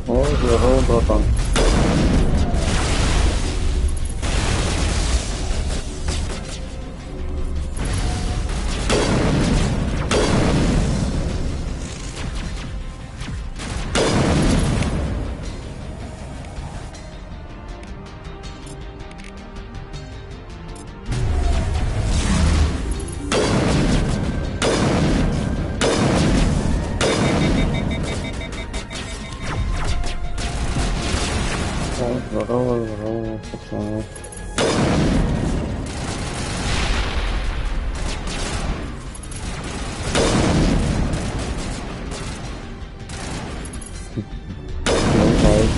О, здорово, братан. О, здорово, здорово, пацаны. Давай.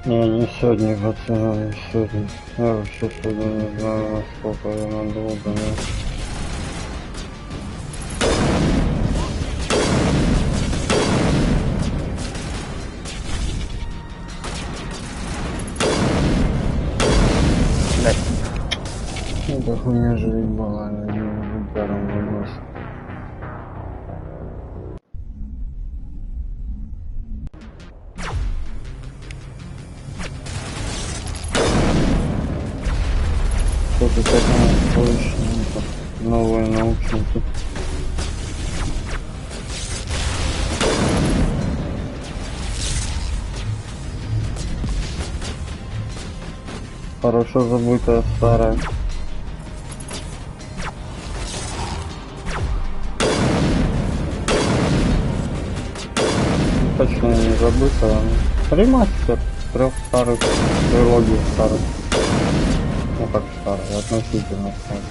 Не сегодня, пацаны, не сегодня. Я вообще сегодня не знаю, насколько я надолго, но... Это хуйня же ебала, не ударом вынос. Что-то такое точно, новые наушники. Хорошо забытая старая. Точно не забытая. Ремастер 3 старых трилогий старых. Ну как старый, относительно старый.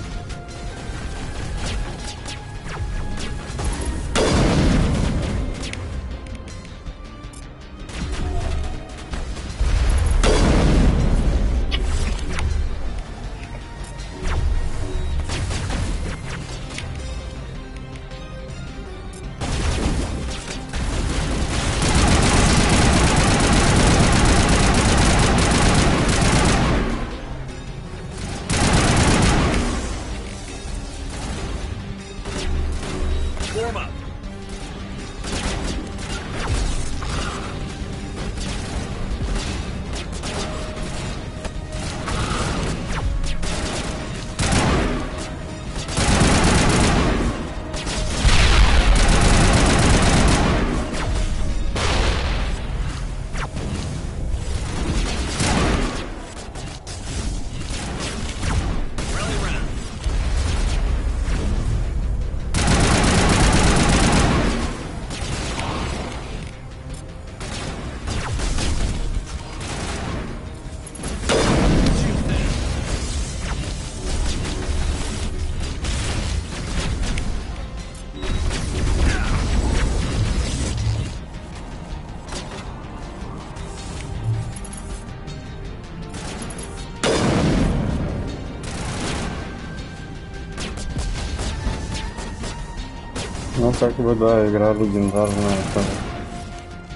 Ну как бы да, игра легендарная. Это,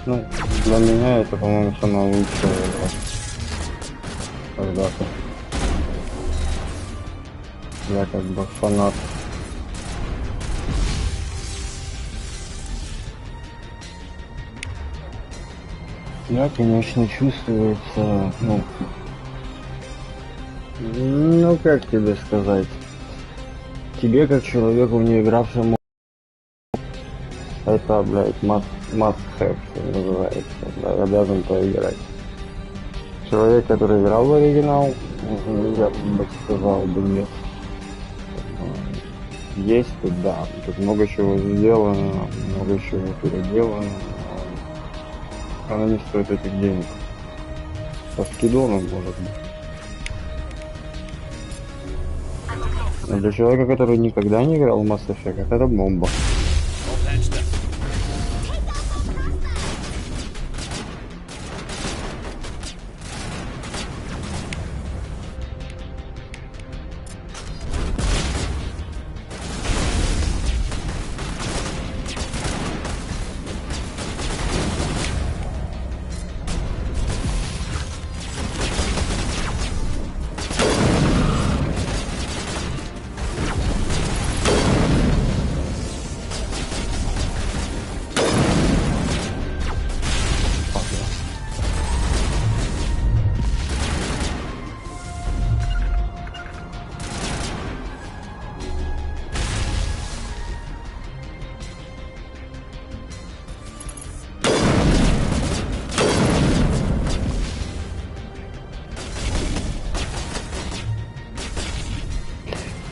ну, для меня это, по-моему, самая лучшая игра когда-то. Я как бы фанат Да, конечно, чувствуется, ну как тебе сказать, тебе как человеку, не игравшему, это, блядь, must have, что называется, да, обязан поиграть. Человек, который играл в оригинал, я бы сказал бы нет. Есть тут, да, тут много чего сделано, много чего переделано, но она не стоит этих денег. По скидонам, может быть. Но для человека, который никогда не играл в Mass Effect, это бомба.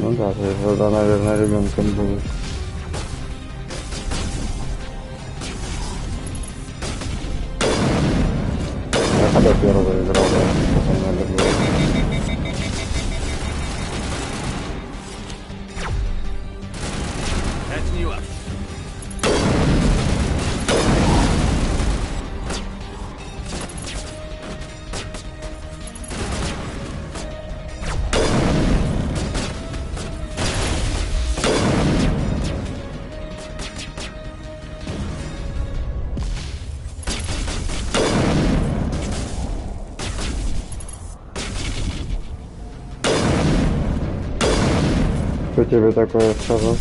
Ну да, то есть тогда, наверное, ребенком будет. Я когда первый играл, да, Кто тебе такое сказал?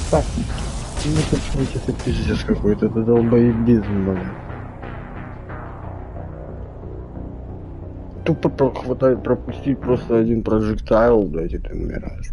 Так, ну это пиздец какой-то, это долбоебизм, блин. Тупо хватает пропустить просто один проджектайл, блядь, и ты умираешь.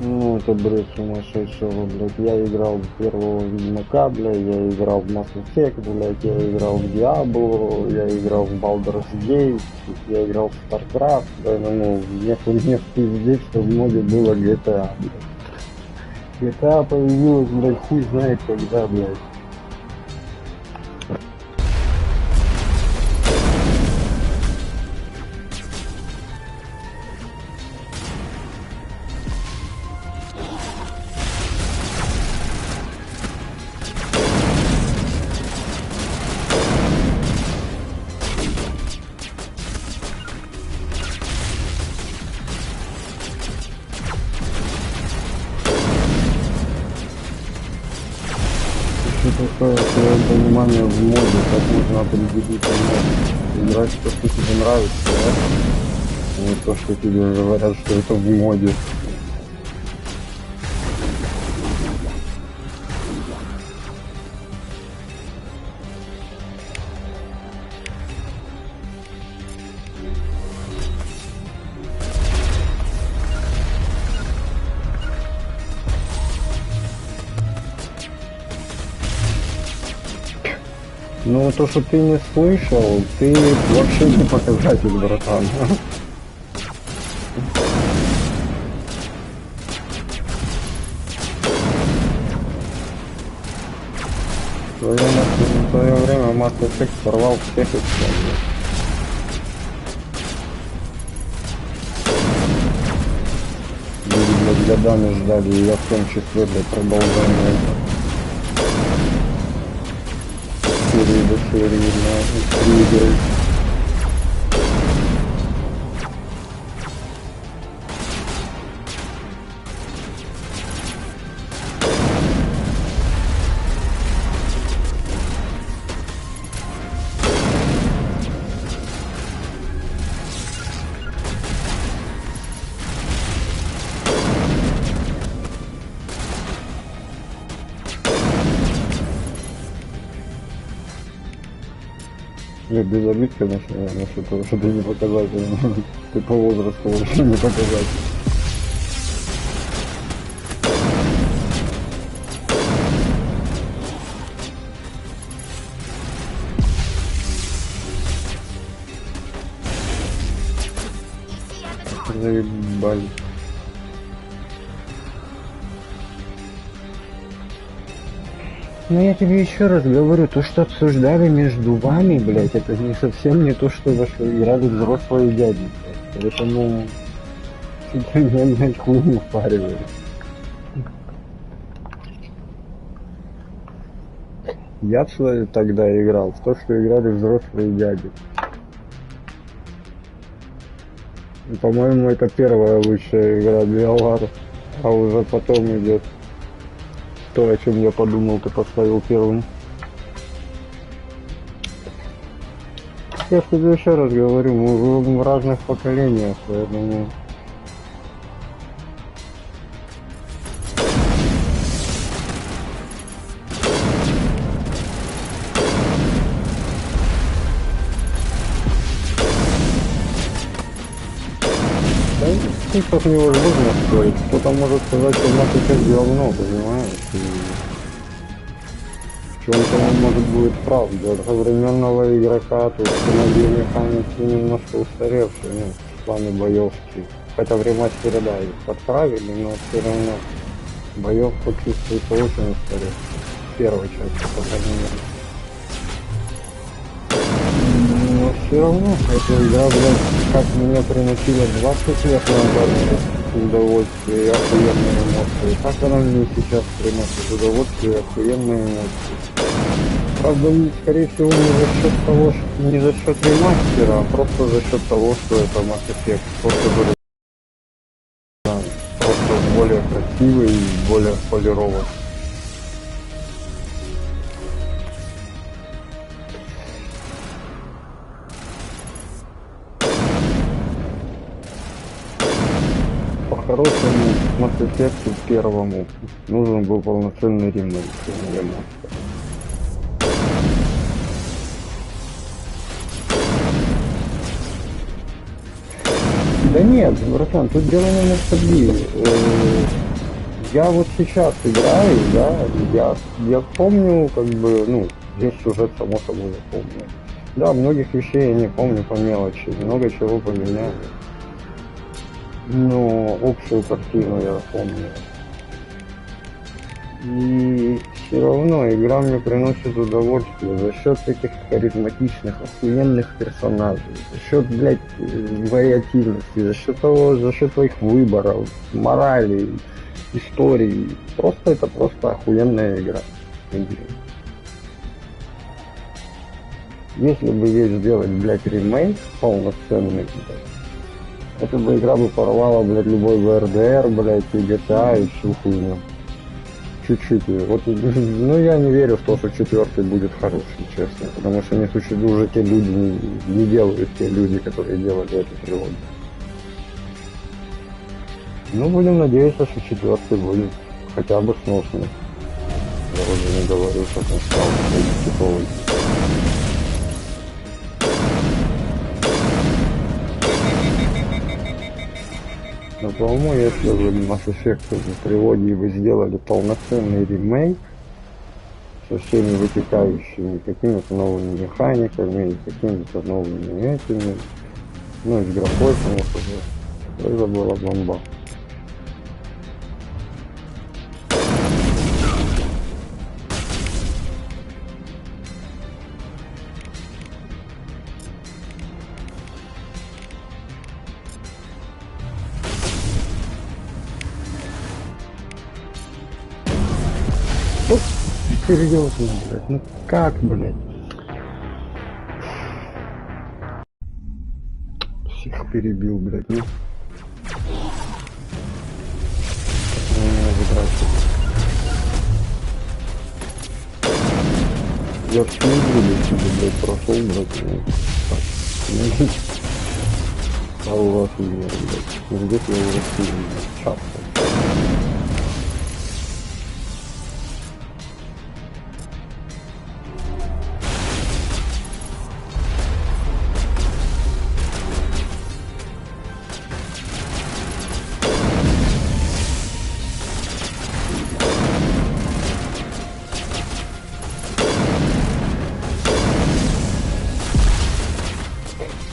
Ну, это бред сумасшедшего, блядь. Я играл в первого Ведьмака, блядь, я играл в Mass Effect, блядь, я играл в Diablo, я играл в Baldur's Gate, я играл в StarCraft, поэтому мне пиздец, что в моде было GTA, блядь. GTA появилась, блядь, хуй знает когда, блядь. Что такое твое понимание в моде, как можно определить мод? Играть то, что тебе нравится, да? Не то, что тебе говорят, что это в моде. Ну, то, что ты не слышал, ты вообще не показатель, братан. Mass Effect порвал всех и все. Люди, блядь, годами ждали, и я в том числе для продолжения серии до серии на игры. Без обид, конечно, насчет того, что ты не показательно. Ты по возрасту вообще не показатель. Заебали. Ну я тебе еще раз говорю, то, что обсуждали между вами, блядь, это не совсем не то, что во что играли взрослые дяди, блядь. Поэтому современная хуйню впаривали. Я тогда играл в то, что играли взрослые дяди. И, по-моему, это первая лучшая игра Биовар, а уже потом идет то, о чем я подумал, ты поставил первым. Я тебе еще раз говорю, мы в разных поколениях, поэтому... Тут невозможно спорить. Кто-то может сказать, что Mass Effect говно, понимаешь? И в чем-то он может быть прав. Для современного игрока тут многие механики немножко устаревшие, ну, в плане боевки. Хотя в ремастере, да, их подправили, но все равно боевка чувствуется очень устаревшая. Первая часть, по крайней мере. Но все равно, эта игра, блядь, как меня приносила 20 лет назад удовольствие и охуенные эмоции. Как она мне сейчас приносит удовольствие и охуенные эмоции. Правда, скорее всего, не за счет того, что не за счет ремастера, а просто за счет того, что это Mass Effect. Просто более красивый и более полирован. По-хорошему, Mass Effect первому нужен был полноценный ремейк. Да нет, братан, тут дело не ностальгии. Я вот сейчас играю, да, я помню, как бы, ну, весь сюжет само собой я помню. Да, многих вещей я не помню по мелочи, много чего поменяли. Но общую картину я помню. И все равно игра мне приносит удовольствие за счет этих харизматичных, охуенных персонажей, за счет, блядь, вариативности, за счет того, за счет твоих выборов, морали, истории. Просто это просто охуенная игра. Если бы ей сделать, блядь, ремейк полноценный, блядь, эта бы игра бы порвала, блядь, любой ВРДР, блядь, и GTA, и всю хуйню. Чуть-чуть. Вот, ну, я не верю в то, что четвертый будет хороший, честно. Потому что не существуют уже те люди, не делают те люди, которые делали эту трилогию. Ну, будем надеяться, что четвертый будет хотя бы сносный. Я уже не говорю, что он стал типовый. Но, по-моему, если бы Mass Effect трилогии бы сделали полноценный ремейк со всеми вытекающими какими-то новыми механиками, какими-то новыми этими, ну и с графой, потому что это была бомба. серьезно, блядь, ну как, блядь? Всех перебил, блядь, ну. Я в Командире себе, блядь, прошел, блядь, ну. А у вас, блядь, ну где-то я уже сильно, блядь, часто.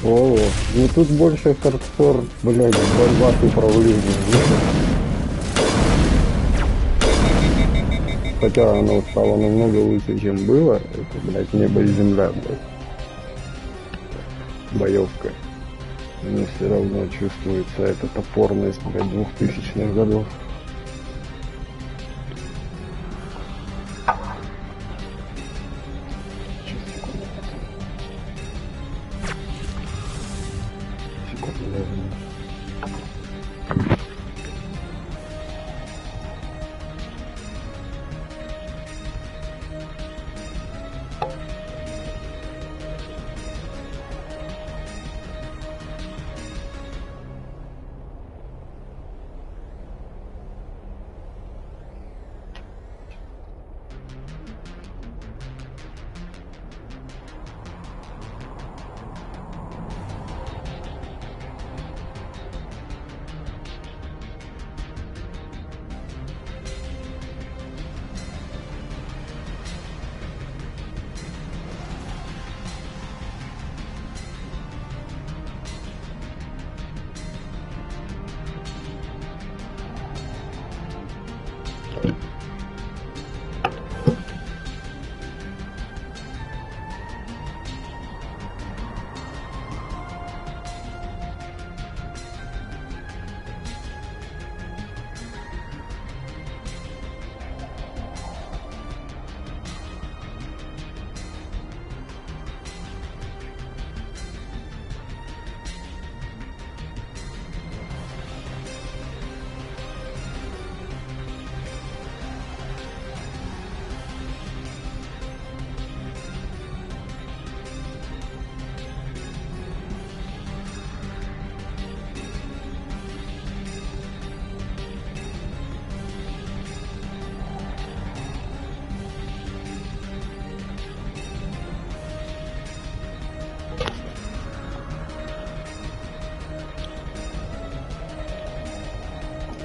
О, ну тут больше хардкор, блядь, борьба с управлением. Хотя оно стало намного лучше, чем было. Это, блядь, небо и земля, блядь. Боевка. Но все равно чувствуется эта топорность, блядь, 2000-х годов.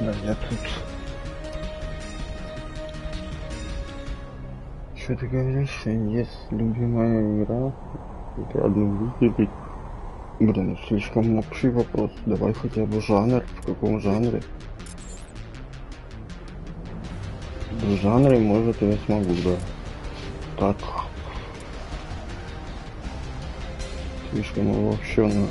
Да, я тут... Что ты говоришь, что есть любимая игра? Это одну выделить. Блин, слишком общий вопрос. Давай хотя бы жанр. В каком жанре? В жанре, может, я смогу, да. Так. Слишком обобщенно.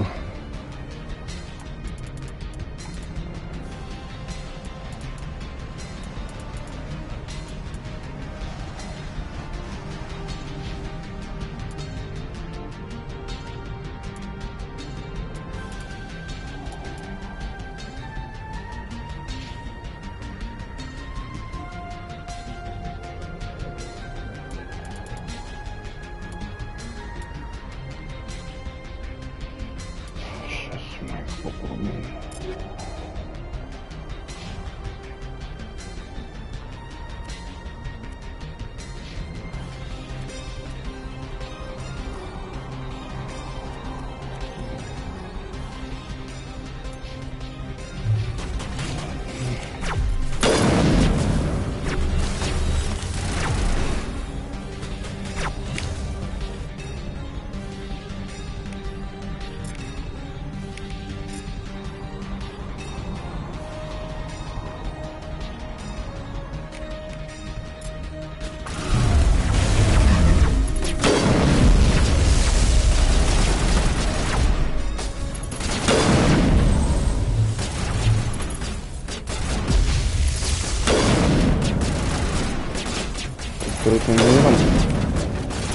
открытым миром.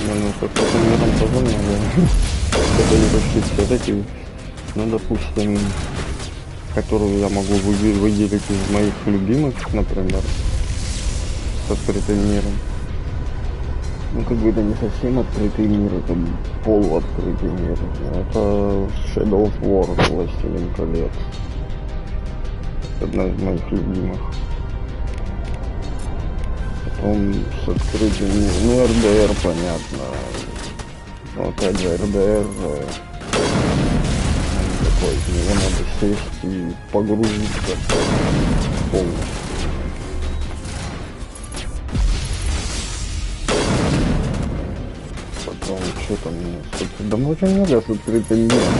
Ну, с открытым миром тоже надо. Это не почти все такие. Ну, допустим, которую я могу выделить из моих любимых, например, с открытым миром. Ну, как бы это не совсем открытый мир, это полуоткрытый мир. Это Shadow of War, Властелин колец. Одна из моих любимых. Потом с открытым миром, ну, РДР, понятно. Но опять же, РДР такой, в него надо сесть и погрузиться полностью. Потом, что там у нас? Да очень много с открытым миром.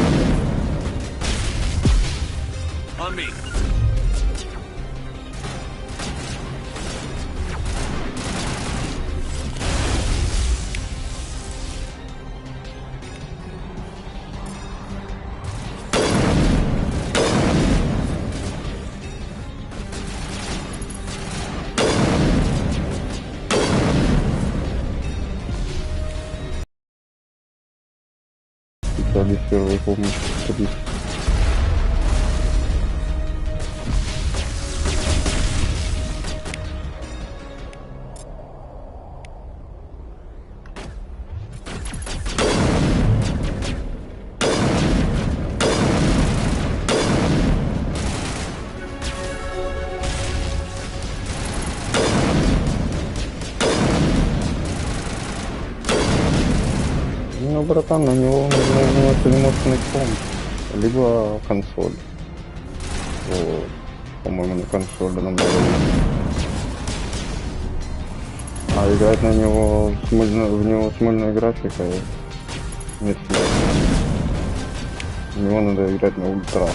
Специалист первой помощи 3. Ну, братан, на него нужно переносный комп, либо консоль. Вот. По-моему, на консоли намного лучше. А играть на него в него с мыльной графикой нет смысла. В него надо играть на ультра.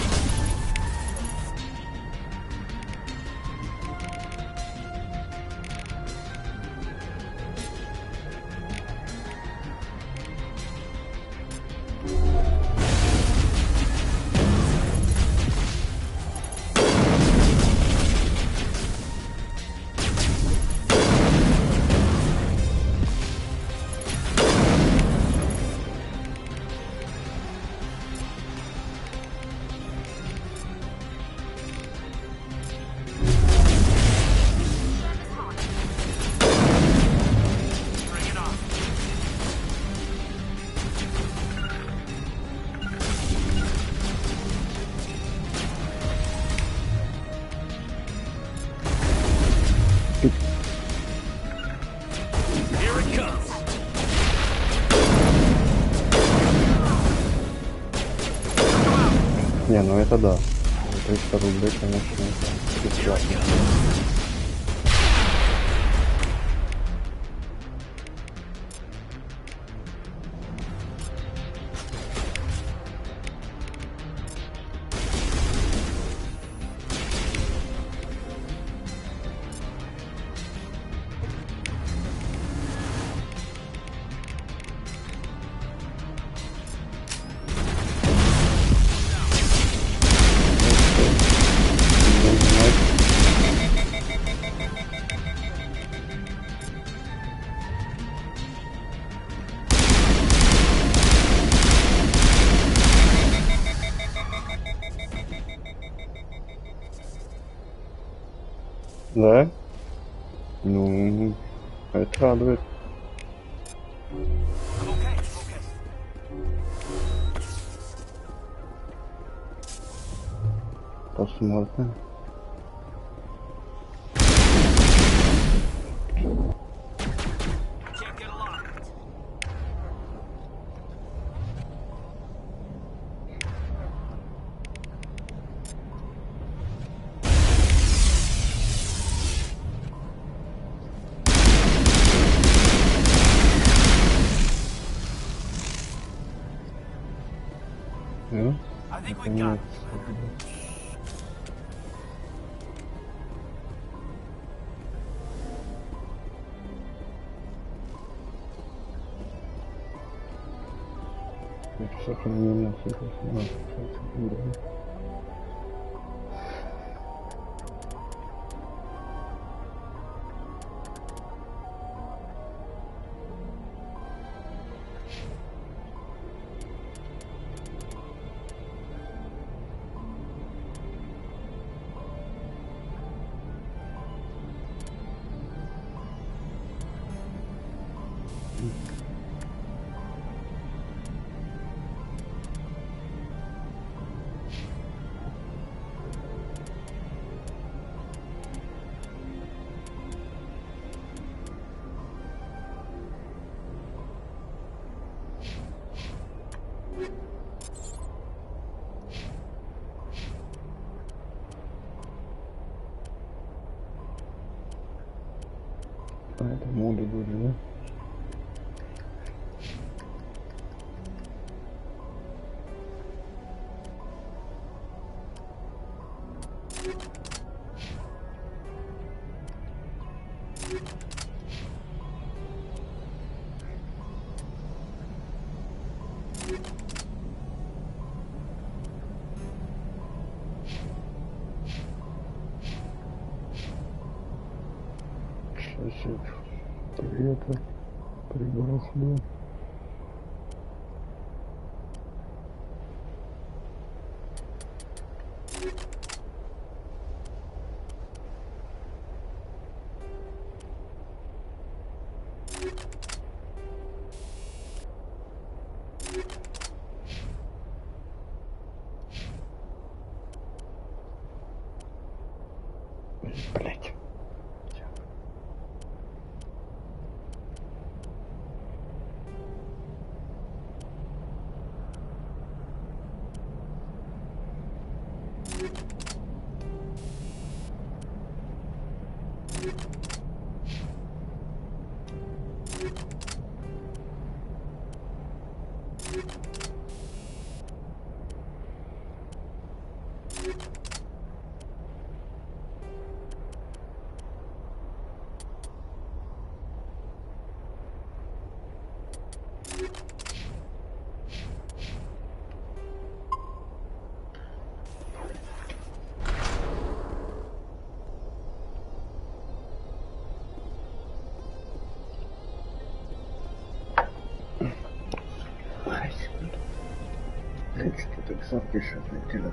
Не, ну это да. 300 рублей, конечно, это бесплатно. Да? Ну, это радует. Посмотрим. Наконец. Что-то не на А это моды были, да? Привет, пригласлю. Блять. Что-то запишет на телефон.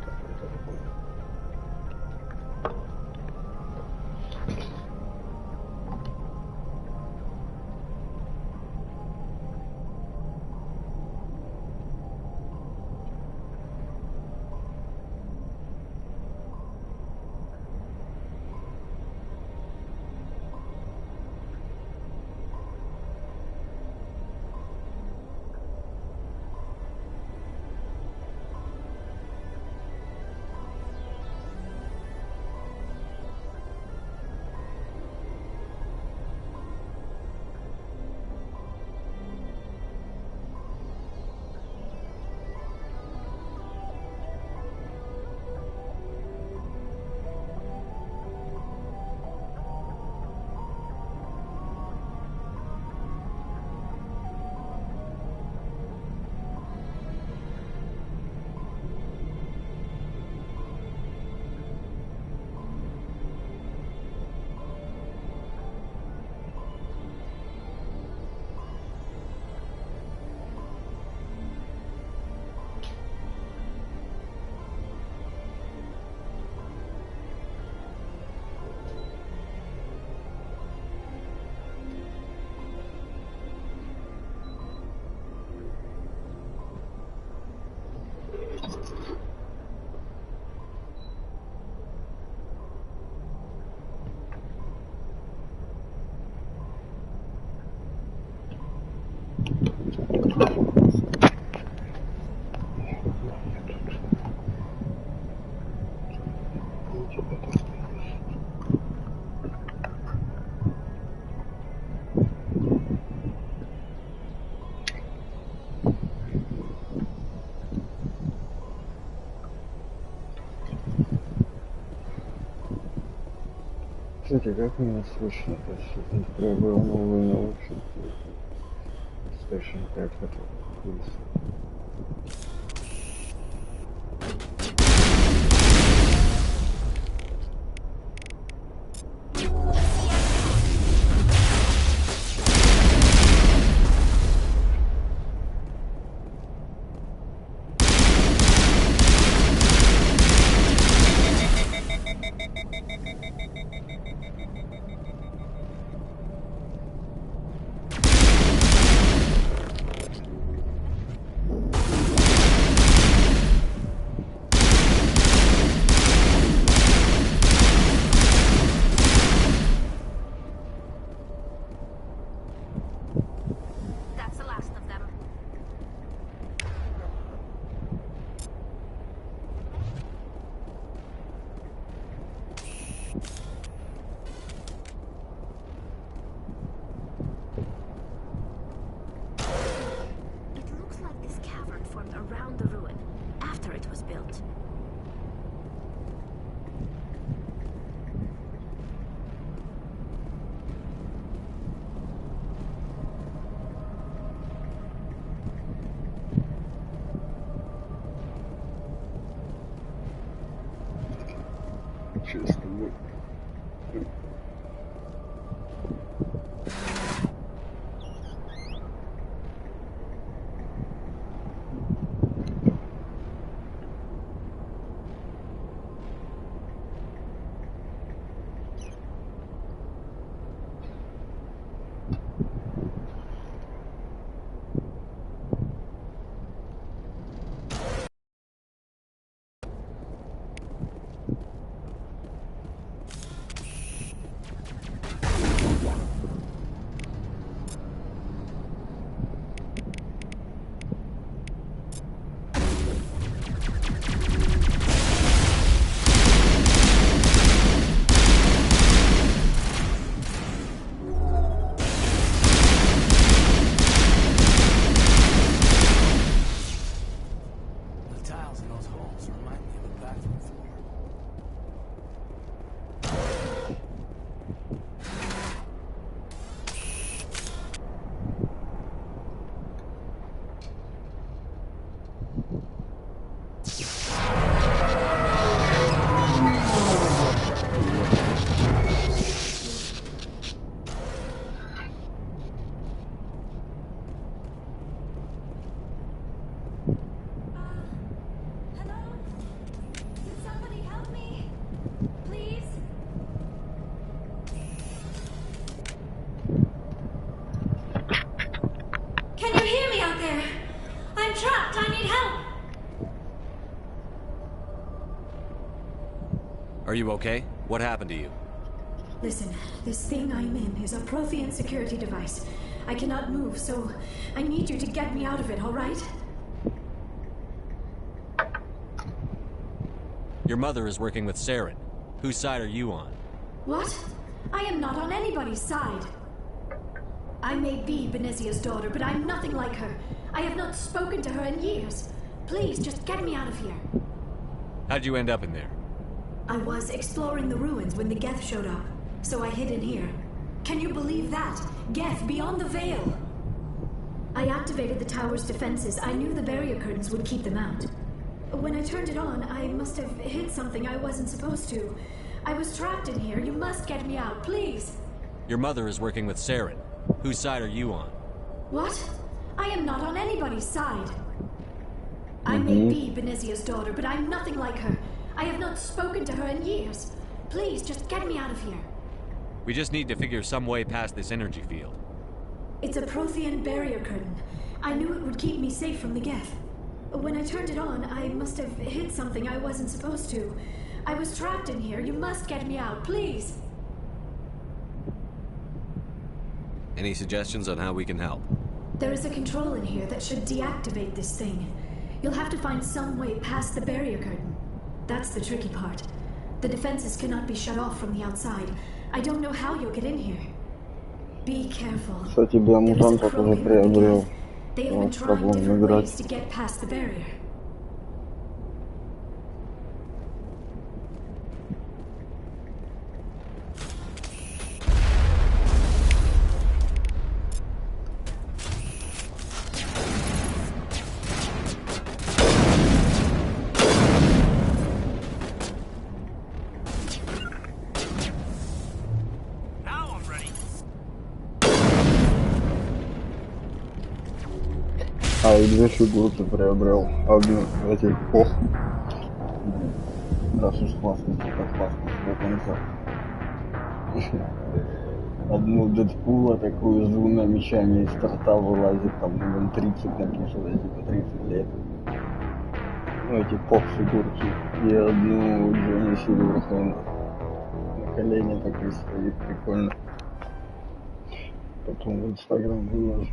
Кстати, как меня слышно? То есть пробовал новый наушник. Точно так это выяснил. the ruin after it was built. Честно. Are you okay? What happened to you? Listen, this thing I'm in is a Prothean security device. I cannot move, so I need you to get me out of it, all right? Your mother is working with Saren. Whose side are you on? What? I am not on anybody's side. I may be Benezia's daughter, but I'm nothing like her. I have not spoken to her in years. Please, just get me out of here. How'd you end up in there? I was exploring the ruins when the Geth showed up, so I hid in here. Can you believe that? Geth, beyond the veil! I activated the tower's defenses. I knew the barrier curtains would keep them out. When I turned it on, I must have hit something I wasn't supposed to. I was trapped in here. You must get me out, please! Your mother is working with Saren. Whose side are you on? What? I am not on anybody's side. I may be Benezia's daughter, but I'm nothing like her. I have not spoken to her in years. Please, just get me out of here. We just need to figure some way past this energy field. It's a Prothean barrier curtain. I knew it would keep me safe from the Geth. When I turned it on, I must have hit something I wasn't supposed to. I was trapped in here. You must get me out, please. Any suggestions on how we can help? There is a control in here that should deactivate this thing. You'll have to find some way past the barrier curtain. That's the tricky part. The defenses cannot be shut off from the outside. I don't know how you'll get in here. Be careful. Кстати, для мутантов уже приобрел. They have been trying different ways to get past the barrier. А, и две фигурки приобрел. Одну этих пох. Да, уж классно, так классно до конца. Одну Дэдпула такую с двумя мечами из торта вылазит, там, минут 30 написано, типа 30 лет. Ну, эти пох-фигурки. И одну Джонни Сильверхейна. На колене такой стоит, прикольно. Потом в Инстаграм выложу.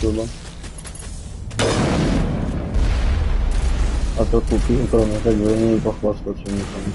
отсюда. А то тут кроме как бы не похвастаться никому.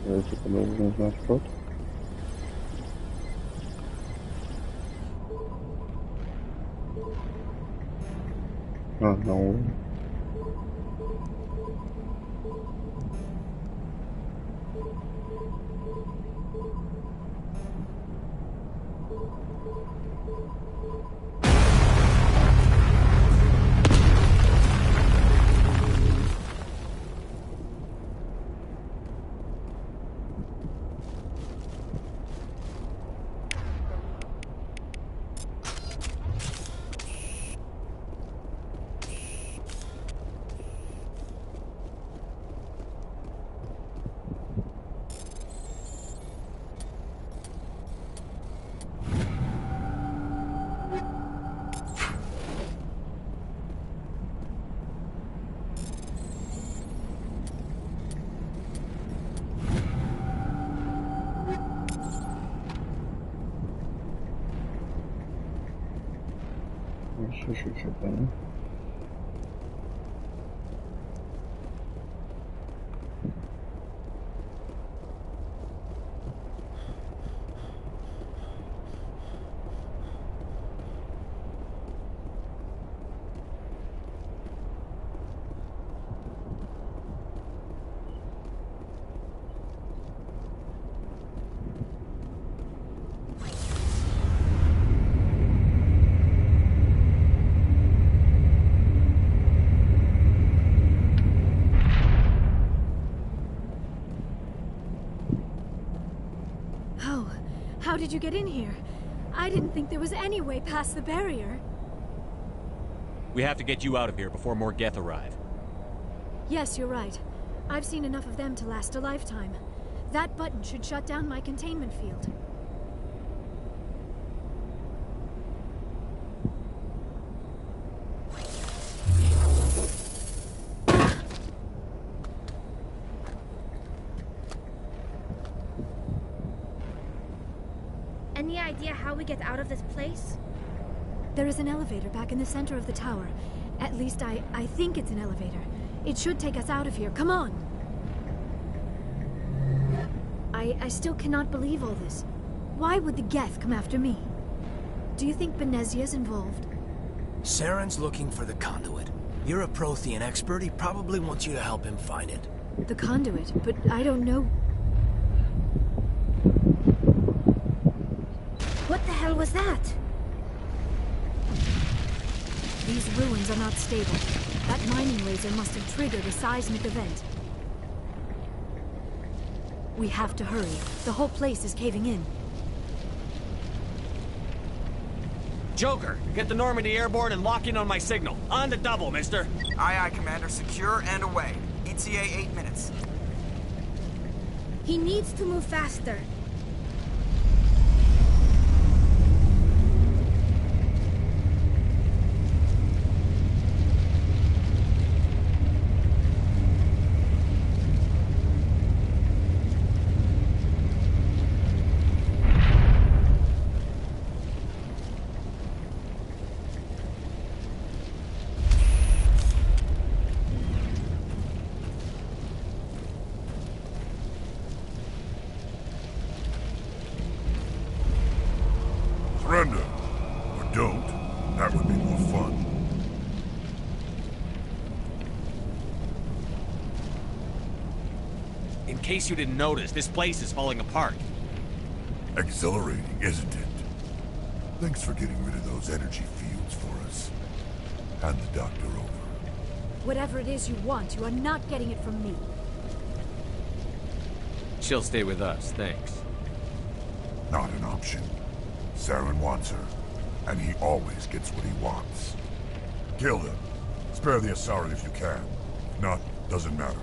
Я типа должен знать код. На уровне. Еще чуть-чуть, да? How did you get in here? I didn't think there was any way past the barrier. We have to get you out of here before more Geth arrive. Yes, you're right. I've seen enough of them to last a lifetime. That button should shut down my containment field. Any idea how we get out of this place? There is an elevator back in the center of the tower. At least I think it's an elevator. It should take us out of here. Come on! I still cannot believe all this. Why would the Geth come after me? Do you think Benezia's involved? Saren's looking for the conduit. You're a Prothean expert. He probably wants you to help him find it. The conduit? But I don't know. What the hell was that? These ruins are not stable. That mining laser must have triggered a seismic event. We have to hurry. The whole place is caving in. Joker, get the Normandy airborne and lock in on my signal. On the double, mister. Aye, aye, Commander. Secure and away. ETA 8 minutes. He needs to move faster. case you didn't notice, this place is falling apart. Exhilarating, isn't it? Thanks for getting rid of those energy fields for us. Hand the doctor over. Whatever it is you want, you are not getting it from me. She'll stay with us, thanks. Not an option. Saren wants her, and he always gets what he wants. Kill him. Spare the Asari if you can. If not, doesn't matter.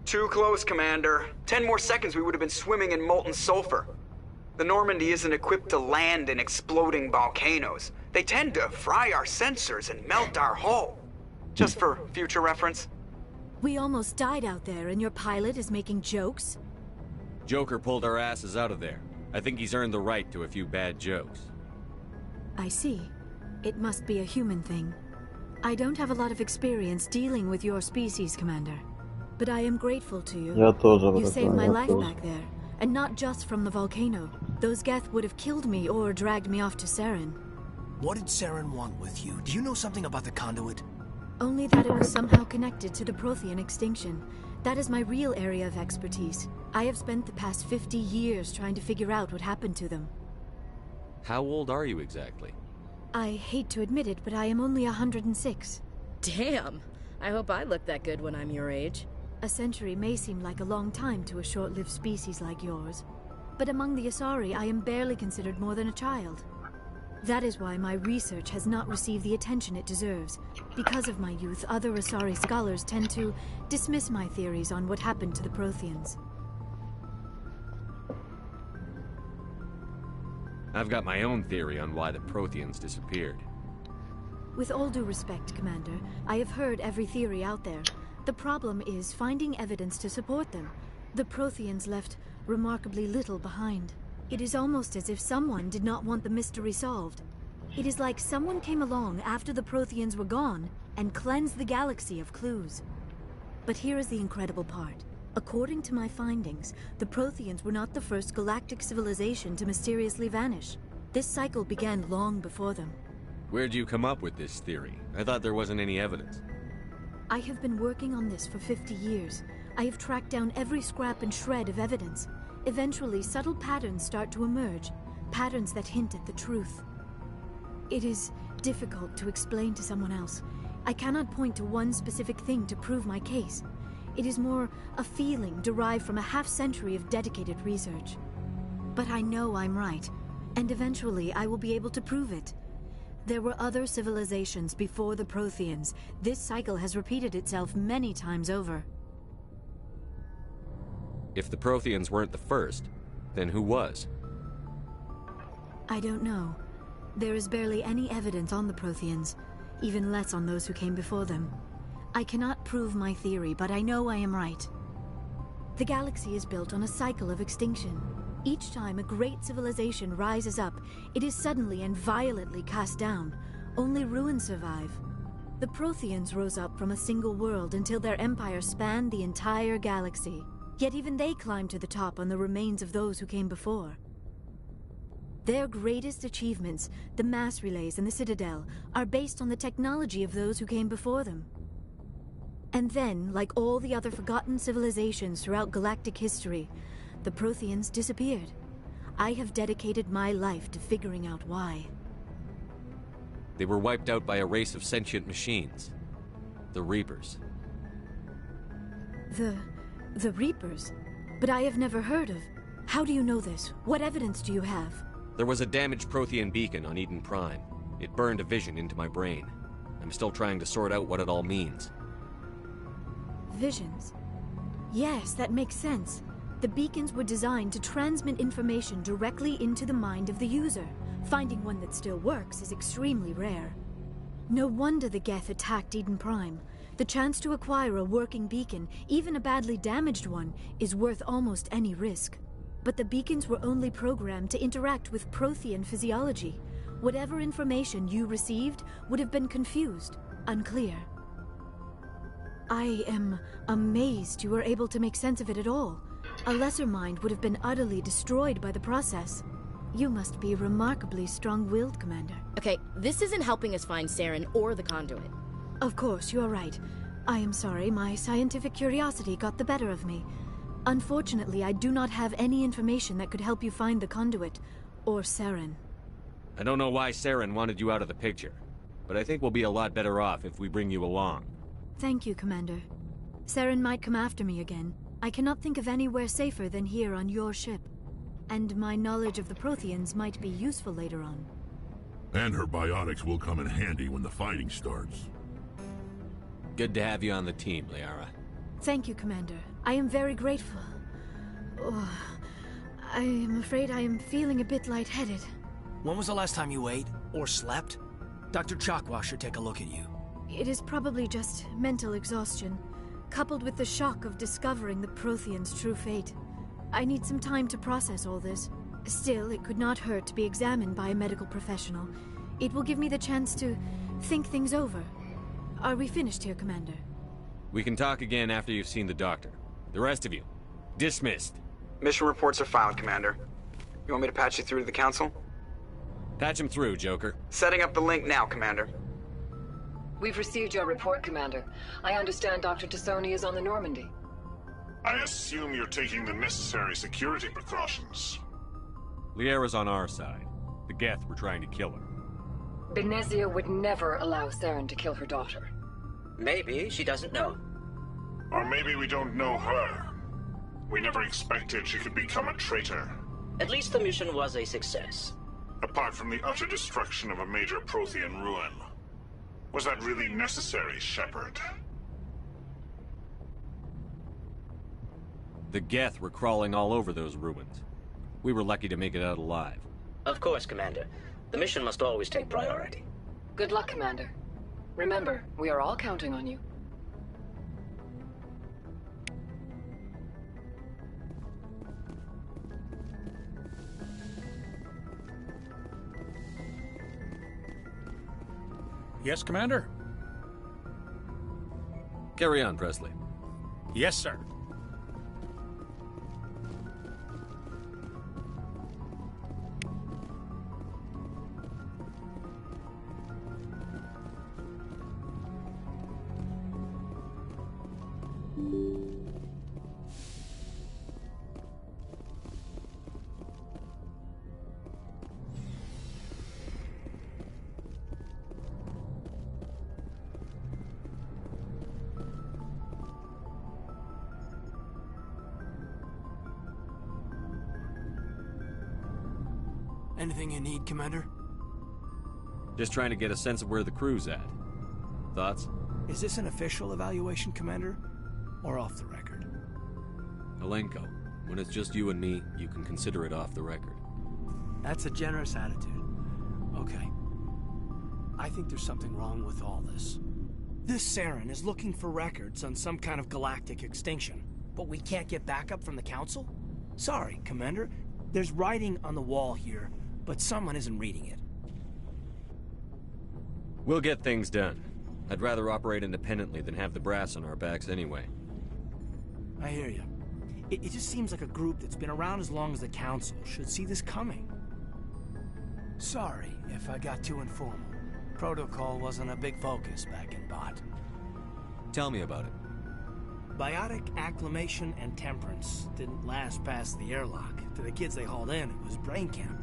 Too close, Commander. 10 more seconds we would have been swimming in molten sulfur. The Normandy isn't equipped to land in exploding volcanoes. They tend to fry our sensors and melt our hull. Just for future reference. We almost died out there, and your pilot is making jokes? Joker pulled our asses out of there. I think he's earned the right to a few bad jokes. I see. It must be a human thing. I don't have a lot of experience dealing with your species, Commander. But I am grateful to you. Я тоже, You братан, saved my я life тоже. back there, and not just from the volcano. Those Geth would have killed me or dragged me off to Saren. What did Saren want with you? Do you know something about the conduit? Only that it was somehow connected to the Prothean extinction. That is my real area of expertise. I have spent the past 50 years trying to figure out what happened to them. How old are you exactly? I hate to admit it, but I am only 106. Damn! I hope I look that good when I'm your age. A century may seem like a long time to a short-lived species like yours. But among the Asari, I am barely considered more than a child. That is why my research has not received the attention it deserves. Because of my youth, other Asari scholars tend to dismiss my theories on what happened to the Protheans. I've got my own theory on why the Protheans disappeared. With all due respect, Commander, I have heard every theory out there. The problem is finding evidence to support them. The Protheans left remarkably little behind. It is almost as if someone did not want the mystery solved. It is like someone came along after the Protheans were gone and cleansed the galaxy of clues. But here is the incredible part. According to my findings, the Protheans were not the first galactic civilization to mysteriously vanish. This cycle began long before them. Where'd you come up with this theory? I thought there wasn't any evidence. I have been working on this for 50 years. I have tracked down every scrap and shred of evidence. Eventually, subtle patterns start to emerge, patterns that hint at the truth. It is difficult to explain to someone else. I cannot point to one specific thing to prove my case. It is more a feeling derived from a half-century of dedicated research. But I know I'm right, and eventually I will be able to prove it. There were other civilizations before the Protheans. This cycle has repeated itself many times over. If the Protheans weren't the first, then who was? I don't know. There is barely any evidence on the Protheans, even less on those who came before them. I cannot prove my theory, but I know I am right. The galaxy is built on a cycle of extinction. Each time a great civilization rises up, it is suddenly and violently cast down. Only ruins survive. The Protheans rose up from a single world until their empire spanned the entire galaxy. Yet even they climbed to the top on the remains of those who came before. Their greatest achievements, the mass relays and the Citadel, are based on the technology of those who came before them. And then, like all the other forgotten civilizations throughout galactic history, the Protheans disappeared. I have dedicated my life to figuring out why. They were wiped out by a race of sentient machines. The Reapers. The Reapers? But I have never heard of... How do you know this? What evidence do you have? There was a damaged Prothean beacon on Eden Prime. It burned a vision into my brain. I'm still trying to sort out what it all means. Visions? Yes, that makes sense. The beacons were designed to transmit information directly into the mind of the user. Finding one that still works is extremely rare. No wonder the Geth attacked Eden Prime. The chance to acquire a working beacon, even a badly damaged one, is worth almost any risk. But the beacons were only programmed to interact with Prothean physiology. Whatever information you received would have been confused, unclear. I am amazed you were able to make sense of it at all. A lesser mind would have been utterly destroyed by the process. You must be remarkably strong-willed, Commander. Okay, this isn't helping us find Saren or the conduit. Of course, you are right. I am sorry, my scientific curiosity got the better of me. Unfortunately, I do not have any information that could help you find the conduit, or Saren. I don't know why Saren wanted you out of the picture, but I think we'll be a lot better off if we bring you along. Thank you, Commander. Saren might come after me again. I cannot think of anywhere safer than here on your ship. And my knowledge of the Protheans might be useful later on. And her biotics will come in handy when the fighting starts. Good to have you on the team, Liara. Thank you, Commander. I am very grateful. Oh, I am afraid I am feeling a bit lightheaded. When was the last time you ate or slept? Dr. Chakwa should take a look at you. It is probably just mental exhaustion, coupled with the shock of discovering the Protheans' true fate. I need some time to process all this. Still, it could not hurt to be examined by a medical professional. It will give me the chance to think things over. Are we finished here, Commander? We can talk again after you've seen the doctor. The rest of you, dismissed. Mission reports are filed, Commander. You want me to patch you through to the Council? Patch him through, Joker. Setting up the link now, Commander. We've received your report, Commander. I understand Dr. Tassoni is on the Normandy. I assume you're taking the necessary security precautions. Liara's on our side. The Geth were trying to kill her. Benezia would never allow Saren to kill her daughter. Maybe she doesn't know. Or maybe we don't know her. We never expected she could become a traitor. At least the mission was a success. Apart from the utter destruction of a major Prothean ruin. Was that really necessary, Shepard? The Geth were crawling all over those ruins. We were lucky to make it out alive. Of course, Commander. The mission must always take priority. Good luck, Commander. Remember, we are all counting on you. Yes, Commander? Carry on, Presley. Yes, sir. Anything you need, Commander? Just trying to get a sense of where the crew's at. Thoughts? Is this an official evaluation, Commander? Or off the record? Alenko, when it's just you and me, you can consider it off the record. That's a generous attitude. Okay. I think there's something wrong with all this. This Saren is looking for records on some kind of galactic extinction, but we can't get backup from the Council? Sorry, Commander. There's writing on the wall here, but someone isn't reading it. We'll get things done. I'd rather operate independently than have the brass on our backs anyway. I hear you. It just seems like a group that's been around as long as the Council should see this coming. Sorry if I got too informal. Protocol wasn't a big focus back in Bot. Tell me about it. Biotic acclimation and temperance didn't last past the airlock. To the kids they hauled in, it was brain camp.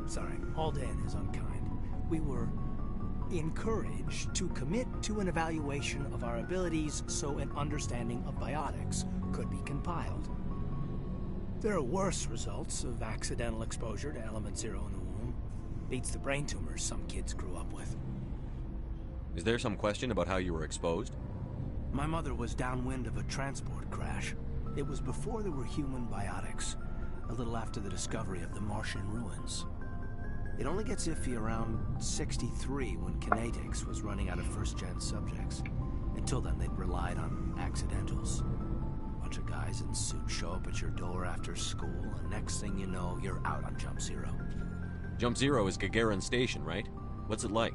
Sorry, hauled in is unkind. We were encouraged to commit to an evaluation of our abilities so an understanding of biotics could be compiled. There are worse results of accidental exposure to element 0 in the womb. Beats the brain tumors some kids grew up with. Is there some question about how you were exposed? My mother was downwind of a transport crash. It was before there were human biotics, a little after the discovery of the Martian ruins. It only gets iffy around 63 when Kinetics was running out of first-gen subjects. Until then, they'd relied on accidentals. A bunch of guys in suits show up at your door after school, and next thing you know, you're out on Jump Zero. Jump Zero is Gagarin Station, right? What's it like?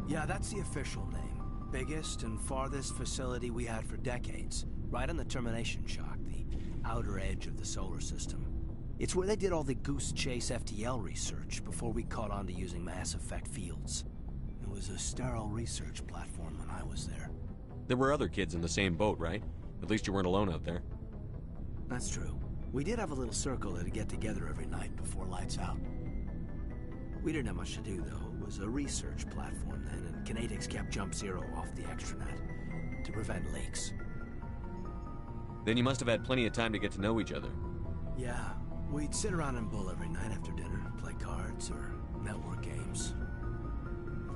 Yeah, that's the official name. Biggest and farthest facility we had for decades. Right on the termination shock, the outer edge of the solar system. It's where they did all the Goose Chase FTL research before we caught on to using mass effect fields. It was a sterile research platform when I was there. There were other kids in the same boat, right? At least you weren't alone out there. That's true. We did have a little circle that'd get together every night before lights out. We didn't have much to do, though. It was a research platform then, and Kinetics kept Jump Zero off the extranet to prevent leaks. Then you must have had plenty of time to get to know each other. Yeah, we'd sit around and bull every night after dinner, play cards or network games.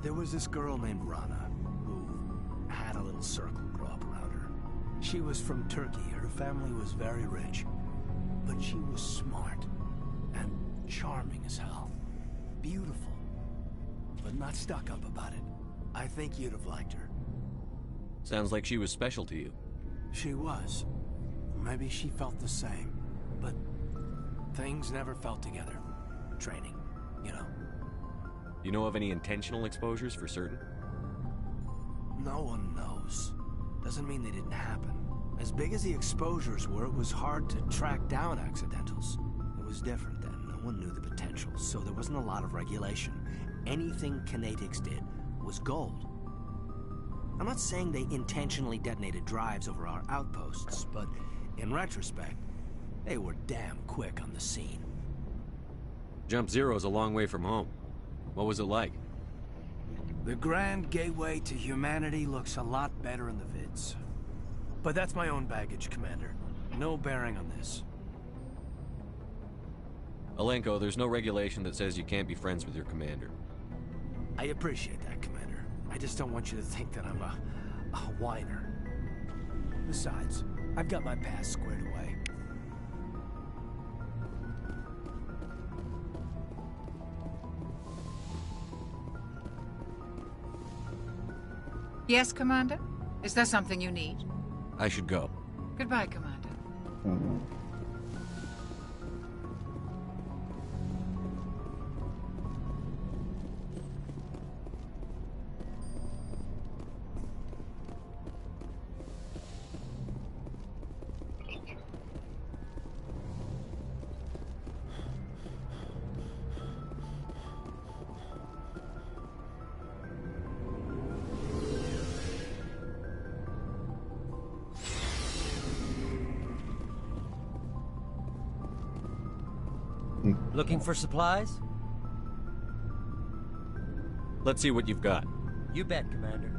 There was this girl named Rana, who had a little circle grow up around her. She was from Turkey. Her family was very rich, but she was smart and charming as hell. Beautiful, but not stuck up about it. I think you'd have liked her. Sounds like she was special to you. She was. Maybe she felt the same, but things never felt together. Training, you know. You know of any intentional exposures for certain? No one knows. Doesn't mean they didn't happen. As big as the exposures were, it was hard to track down accidentals. It was different then. No one knew the potential, so there wasn't a lot of regulation. Anything Kinetics did was gold. I'm not saying they intentionally detonated drives over our outposts, but in retrospect, they were damn quick on the scene. Jump Zero's a long way from home. What was it like? The grand gateway to humanity looks a lot better in the vids. But that's my own baggage, Commander. No bearing on this. Alenko, there's no regulation that says you can't be friends with your commander. I appreciate that, Commander. I just don't want you to think that I'm a whiner. Besides, I've got my past squared away. Yes, Commander? Is there something you need? I should go. Goodbye, Commander. Looking for supplies? Let's see what you've got. You bet, Commander.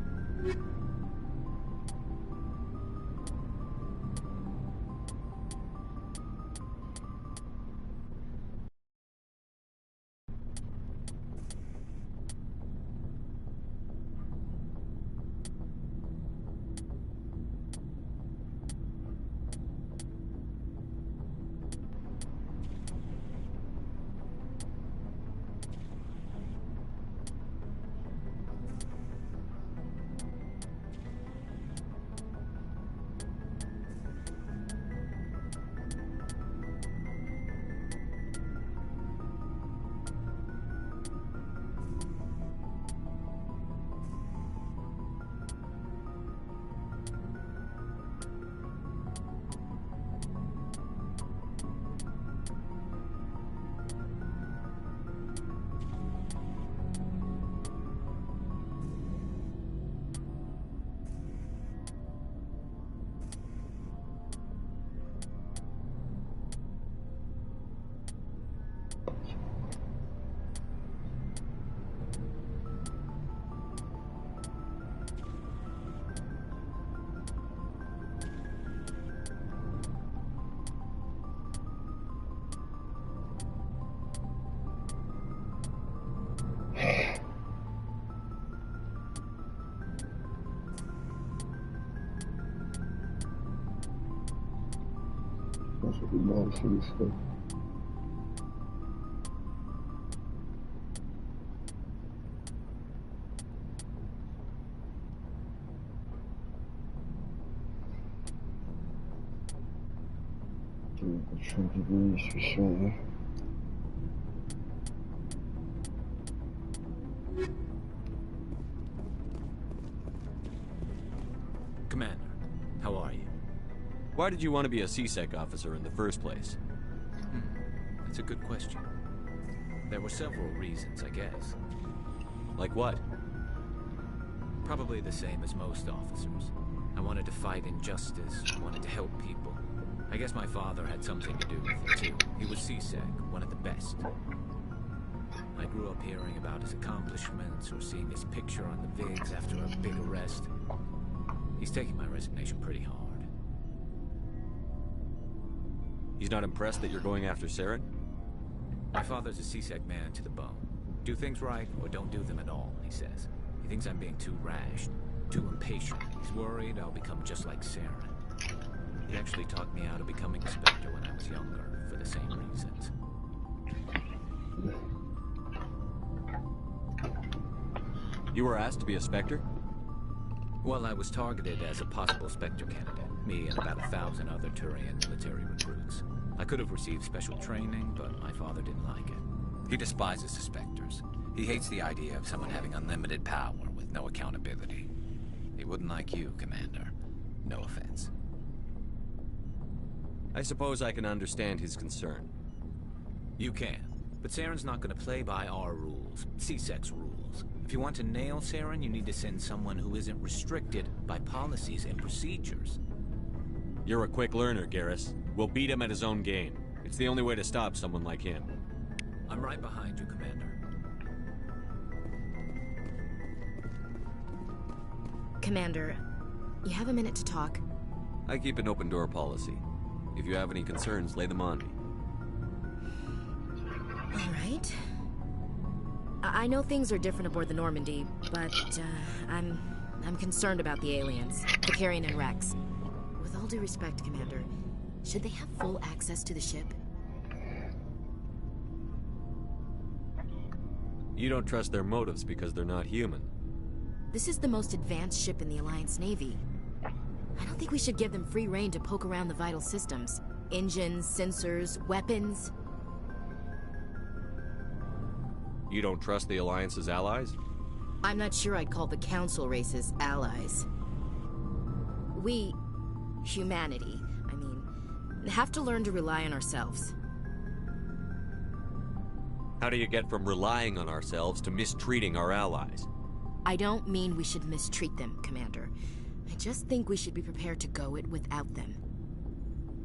дальше искать. Так, что тут есть еще? Commander, how are you? Why did you want to be a CSEC officer in the first place? That's a good question. There were several reasons, I guess. Like what? Probably the same as most officers. I wanted to fight injustice, wanted to help people. I guess my father had something to do with it, too. He was CSEC, one of the best. I grew up hearing about his accomplishments or seeing his picture on the vids after a big arrest. He's taking my resignation pretty hard. He's not impressed that you're going after Saren? My father's a CSEC man to the bone. Do things right or don't do them at all, he says. He thinks I'm being too rash, too impatient. He's worried I'll become just like Saren. He actually talked me out of becoming a Spectre when I was younger, for the same reasons. You were asked to be a Spectre? Well, I was targeted as a possible Spectre candidate. Me and about 1,000 other Turian military recruits. I could have received special training, but my father didn't like it. He despises the Spectres. He hates the idea of someone having unlimited power with no accountability. He wouldn't like you, Commander. No offense. I suppose I can understand his concern. You can. But Saren's not going to play by our rules, CSEC's rules. If you want to nail Saren, you need to send someone who isn't restricted by policies and procedures. You're a quick learner, Garrus. We'll beat him at his own game. It's the only way to stop someone like him. I'm right behind you, Commander. Commander, you have a minute to talk? I keep an open door policy. If you have any concerns, lay them on me. All right. I know things are different aboard the Normandy, but I'm concerned about the aliens, the Carrion and Rex. With all due respect, Commander, should they have full access to the ship? You don't trust their motives because they're not human. This is the most advanced ship in the Alliance Navy. I don't think we should give them free rein to poke around the vital systems. Engines, sensors, weapons. You don't trust the Alliance's allies? I'm not sure I'd call the Council races allies. We, humanity, have to learn to rely on ourselves. How do you get from relying on ourselves to mistreating our allies? I don't mean we should mistreat them, Commander. I just think we should be prepared to go it without them.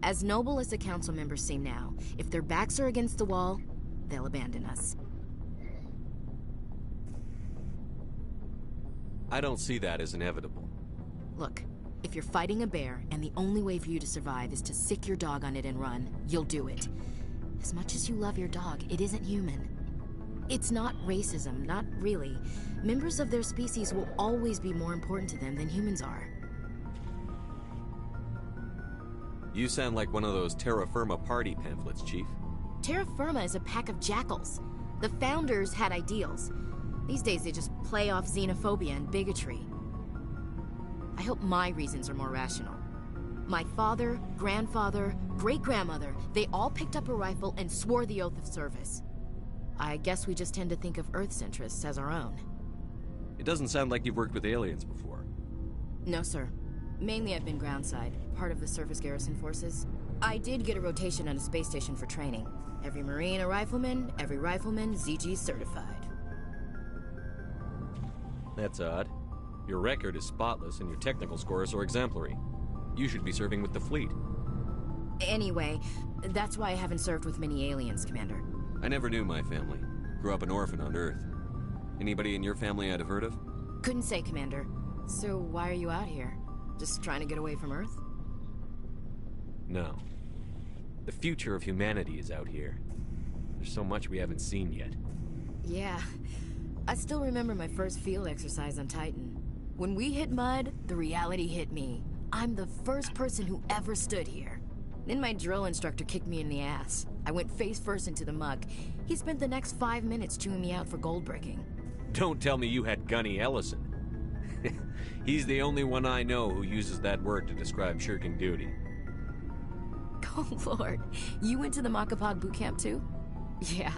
As noble as the Council members seem now, if their backs are against the wall, they'll abandon us. I don't see that as inevitable. Look, if you're fighting a bear and the only way for you to survive is to sick your dog on it and run, you'll do it. As much as you love your dog, it isn't human. It's not racism, not really. Members of their species will always be more important to them than humans are. You sound like one of those Terra Firma party pamphlets, Chief. Terra Firma is a pack of jackals. The founders had ideals. These days they just play off xenophobia and bigotry. I hope my reasons are more rational. My father, grandfather, great-grandmother, they all picked up a rifle and swore the oath of service. I guess we just tend to think of Earth's interests as our own. It doesn't sound like you've worked with aliens before. No, sir. Mainly I've been groundside, part of the surface garrison forces. I did get a rotation on a space station for training. Every Marine a rifleman, every rifleman ZG certified. That's odd. Your record is spotless and your technical scores are exemplary. You should be serving with the fleet. Anyway, that's why I haven't served with many aliens, Commander. I never knew my family. Grew up an orphan on Earth. Anybody in your family I'd have heard of? Couldn't say, Commander. So why are you out here? Just trying to get away from Earth? No. The future of humanity is out here. There's so much we haven't seen yet. Yeah. I still remember my first field exercise on Titan. When we hit mud, the reality hit me. I'm the first person who ever stood here. Then my drill instructor kicked me in the ass. I went face first into the muck. He spent the next 5 minutes chewing me out for gold bricking. Don't tell me you had Gunny Ellison. He's the only one I know who uses that word to describe shirking duty. Oh, Lord. You went to the Makapog boot camp, too? Yeah.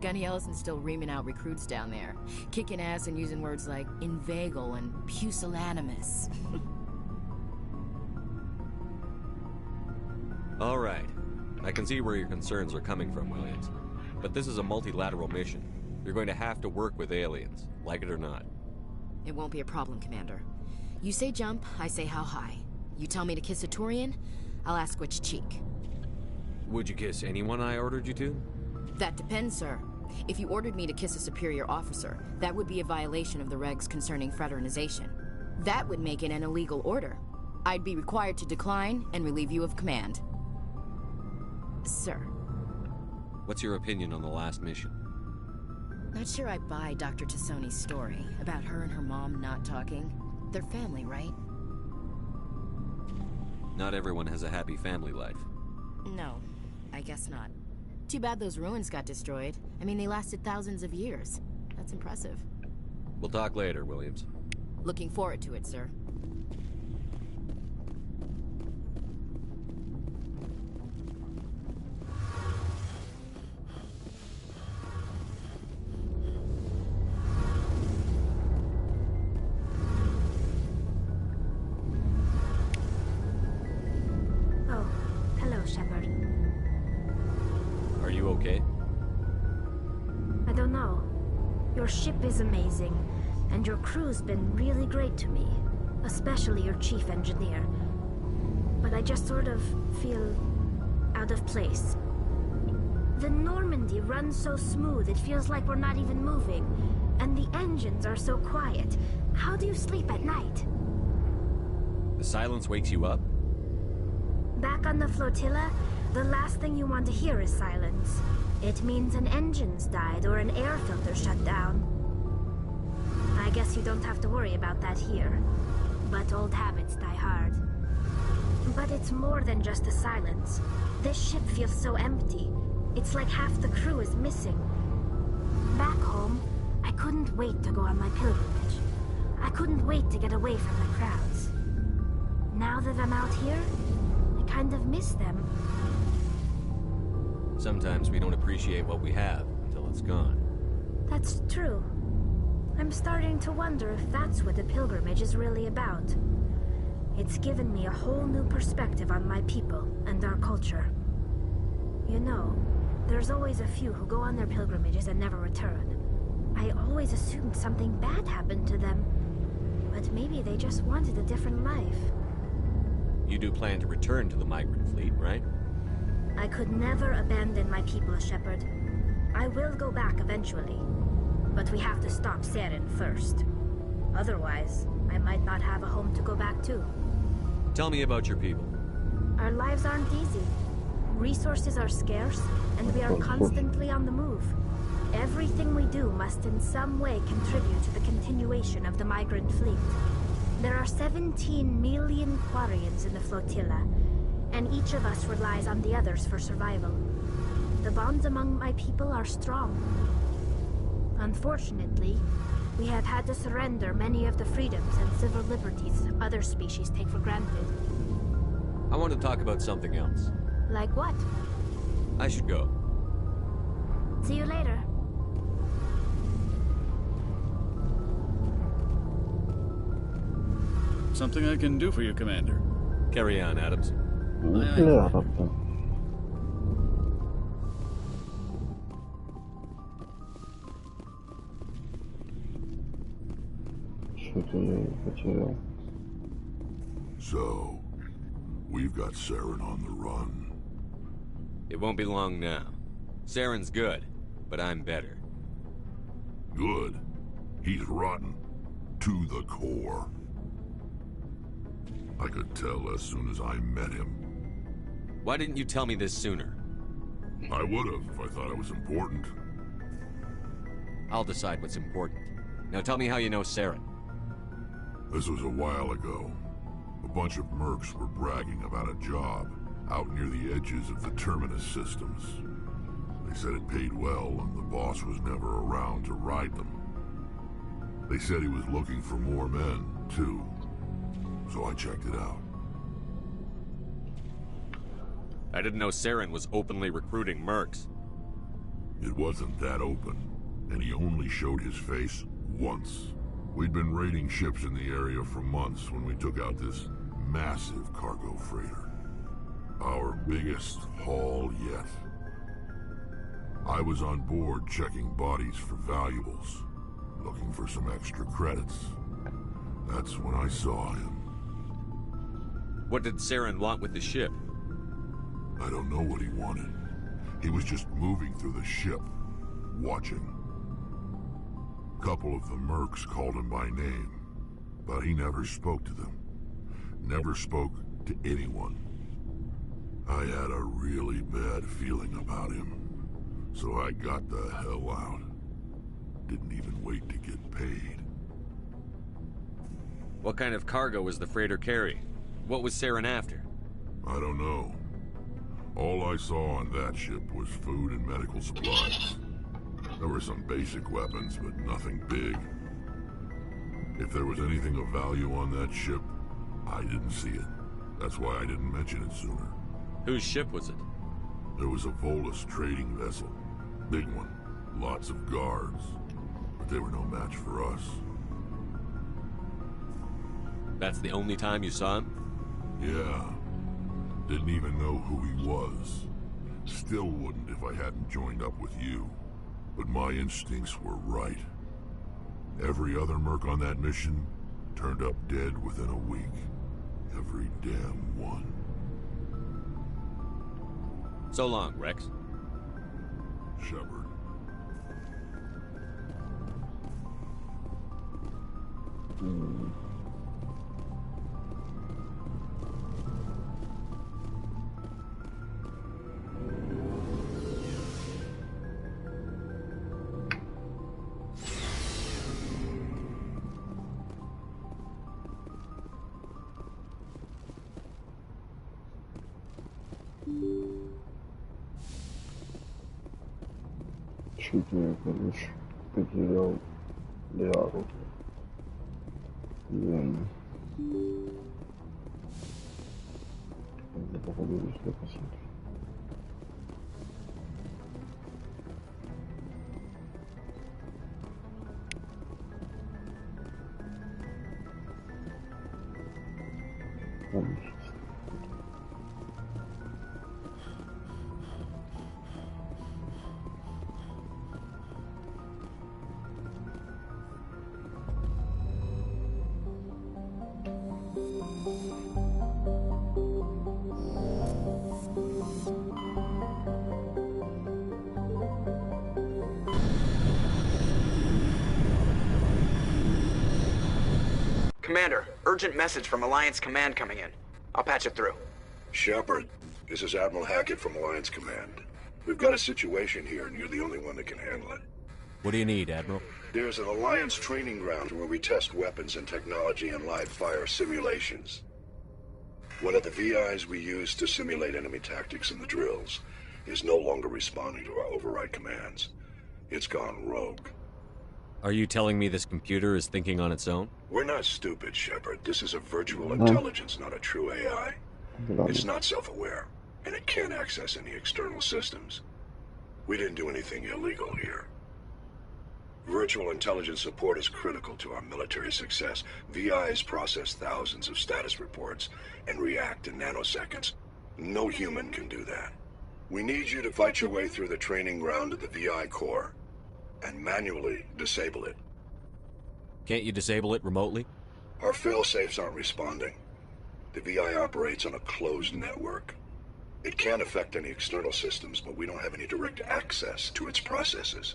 Gunny Ellison's still reaming out recruits down there. Kicking ass and using words like inveigle and pusillanimous. All right. I can see where your concerns are coming from, Williams. But this is a multilateral mission. You're going to have to work with aliens, like it or not. It won't be a problem, Commander. You say jump, I say how high. You tell me to kiss a Turian, I'll ask which cheek. Would you kiss anyone I ordered you to? That depends, sir. If you ordered me to kiss a superior officer, that would be a violation of the regs concerning fraternization. That would make it an illegal order. I'd be required to decline and relieve you of command. Sir. What's your opinion on the last mission? Not sure I buy Dr. Tassoni's story about her and her mom not talking. They're family, right? Not everyone has a happy family life. No, I guess not. Too bad those ruins got destroyed. I mean, they lasted thousands of years. That's impressive. We'll talk later, Williams. Looking forward to it, sir. Oh, hello, Shepard. Are you okay? I don't know. Your ship is amazing, and your crew's been really great to me, especially your chief engineer. But I just sort of feel out of place. The Normandy runs so smooth it feels like we're not even moving, and the engines are so quiet. How do you sleep at night? The silence wakes you up? Back on the flotilla, the last thing you want to hear is silence. It means an engine's died or an air filter shut down. I guess you don't have to worry about that here. But old habits die hard. But it's more than just the silence. This ship feels so empty. It's like half the crew is missing. Back home, I couldn't wait to go on my pilgrimage. I couldn't wait to get away from the crowds. Now that I'm out here, I kind of miss them. Sometimes we don't appreciate what we have until it's gone. That's true. I'm starting to wonder if that's what the pilgrimage is really about. It's given me a whole new perspective on my people and our culture. You know, there's always a few who go on their pilgrimages and never return. I always assumed something bad happened to them. But maybe they just wanted a different life. You do plan to return to the migrant fleet, right? I could never abandon my people, Shepard. I will go back eventually. But we have to stop Saren first. Otherwise, I might not have a home to go back to. Tell me about your people. Our lives aren't easy. Resources are scarce, and we are constantly on the move. Everything we do must in some way contribute to the continuation of the migrant fleet. There are 17 million Quarians in the flotilla, and each of us relies on the others for survival. The bonds among my people are strong. Unfortunately, we have had to surrender many of the freedoms and civil liberties other species take for granted. I want to talk about something else. Like what? I should go. See you later. Something I can do for you, Commander. Carry on, Adams. So, we've got Saren on the run. It won't be long now. Saren's good, but I'm better. Good? He's rotten. To the core. I could tell as soon as I met him. Why didn't you tell me this sooner? I would've if I thought it was important. I'll decide what's important. Now tell me how you know Saren. This was a while ago. A bunch of mercs were bragging about a job. out near the edges of the terminus systems. They said it paid well and the boss was never around to ride them. They said he was looking for more men, too. So I checked it out. I didn't know Saren was openly recruiting mercs. It wasn't that open, and he only showed his face once. We'd been raiding ships in the area for months when we took out this massive cargo freighter. Our biggest haul yet. I was on board checking bodies for valuables, looking for some extra credits. That's when I saw him. What did Saren want with the ship? I don't know what he wanted. He was just moving through the ship, watching. A couple of the mercs called him by name, but he never spoke to them. Never spoke to anyone. I had a really bad feeling about him, so I got the hell out. Didn't even wait to get paid. What kind of cargo was the freighter carrying? What was Saren after? I don't know. All I saw on that ship was food and medical supplies. There were some basic weapons, but nothing big. If there was anything of value on that ship, I didn't see it. That's why I didn't mention it sooner. Whose ship was it? There was a Volus trading vessel. Big one. Lots of guards. But they were no match for us. That's the only time you saw him? Yeah. Didn't even know who he was. Still wouldn't if I hadn't joined up with you. But my instincts were right. Every other merc on that mission turned up dead within a week. Every damn one. So long, Rex. Shepard. Чуть не, короче, потерял Лиару. Я походу везде посмотрю. Commander, urgent message from Alliance Command coming in. I'll patch it through. Shepard, this is Admiral Hackett from Alliance Command. We've got a situation here, and you're the only one that can handle it. What do you need, Admiral? There's an Alliance training ground where we test weapons and technology in live fire simulations. One of the VIs we use to simulate enemy tactics in the drills is no longer responding to our override commands. It's gone rogue. Are you telling me this computer is thinking on its own? We're not stupid, Shepard. This is a virtual intelligence, not a true AI. It's not self-aware, and it can't access any external systems. We didn't do anything illegal here. Virtual intelligence support is critical to our military success. VIs process thousands of status reports and react in nanoseconds. No human can do that. We need you to fight your way through the training ground to the VI core and manually disable it. Can't you disable it remotely? Our fail-safes aren't responding. The VI operates on a closed network. It can affect any external systems, but we don't have any direct access to its processes.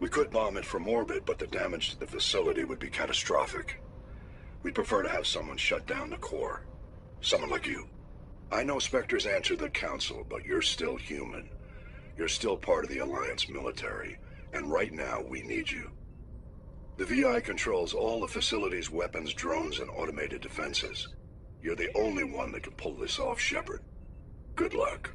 We could bomb it from orbit, but the damage to the facility would be catastrophic. We'd prefer to have someone shut down the core. Someone like you. I know Spectres answer the Council, but you're still human. You're still part of the Alliance military, and right now we need you. The VI controls all the facility's weapons, drones, and automated defenses. You're the only one that can pull this off, Shepard. Good luck.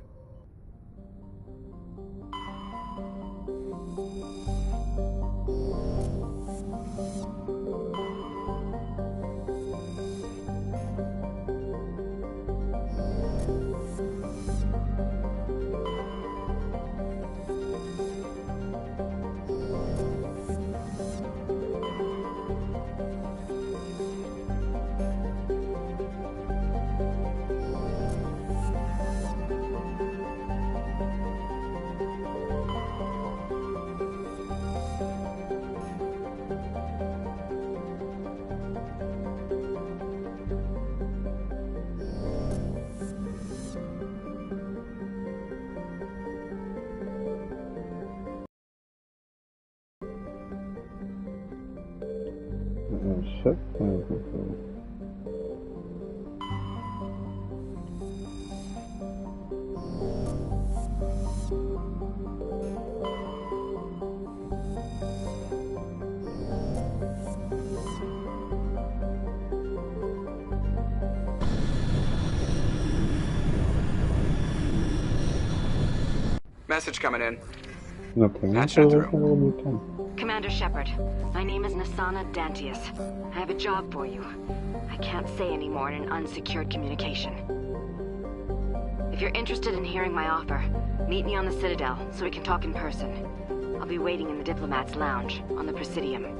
Сейчас. Message coming in. Commander Shepard, my name is Nasana Dantius. I have a job for you. I can't say any more in an unsecured communication. If you're interested in hearing my offer, meet me on the Citadel so we can talk in person. I'll be waiting in the Diplomat's Lounge on the Presidium.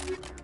Так.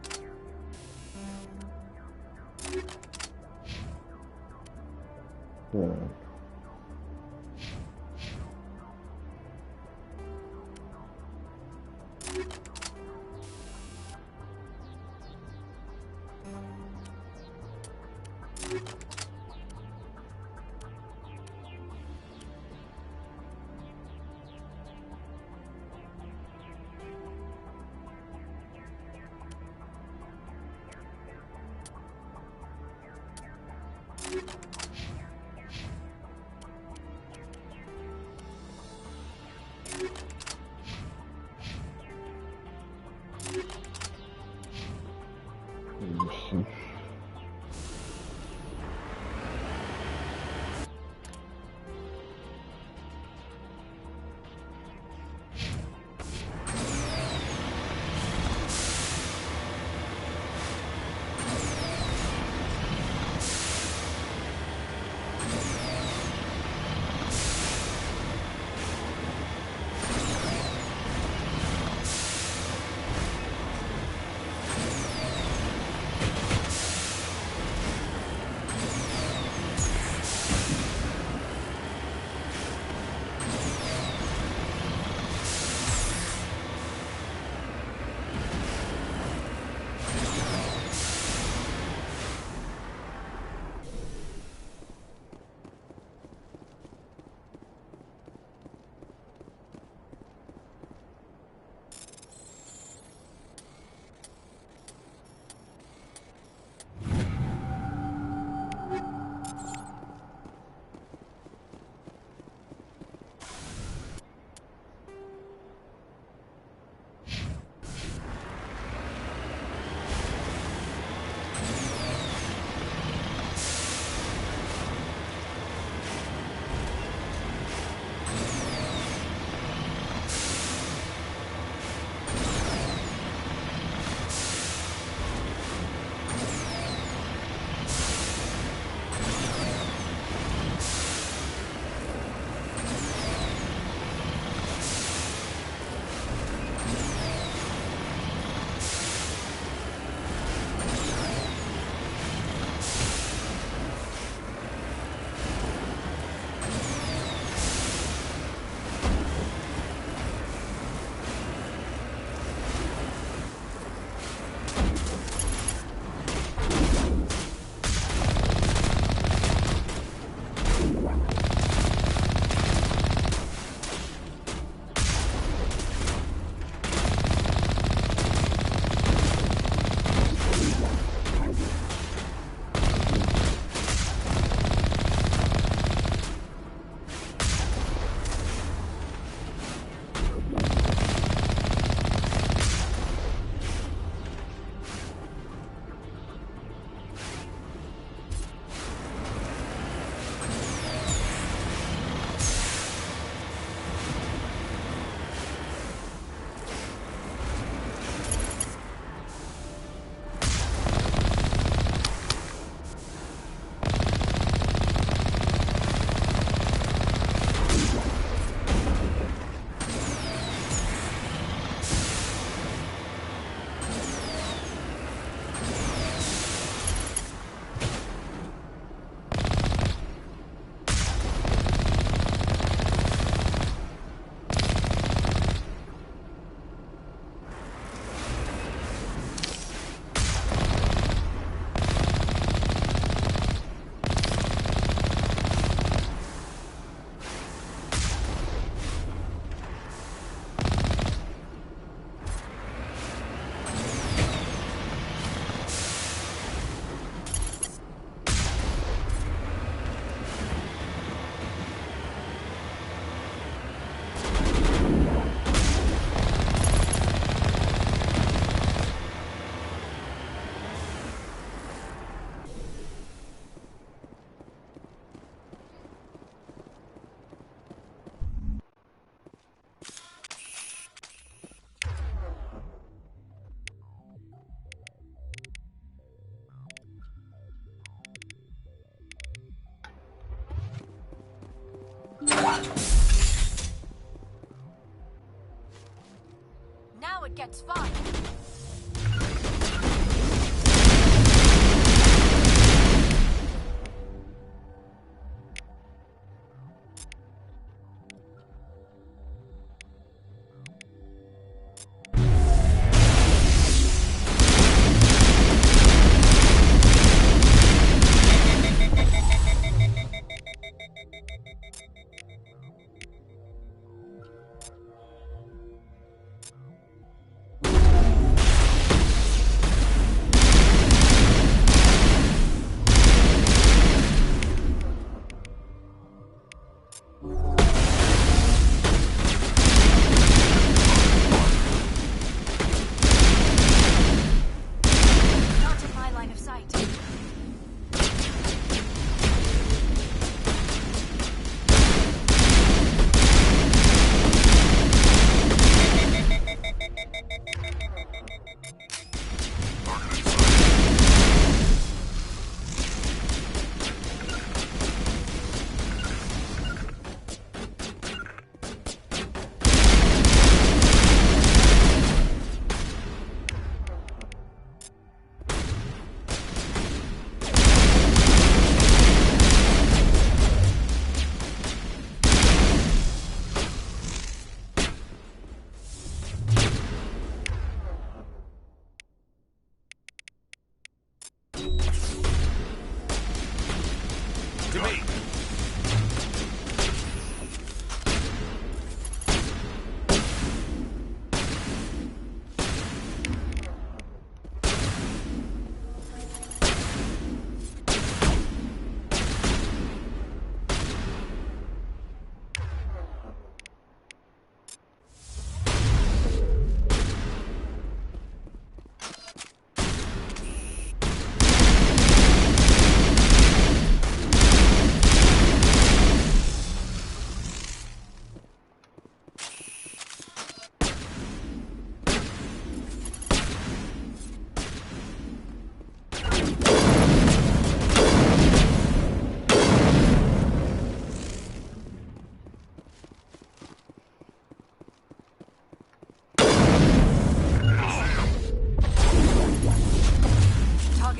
Now it gets fun.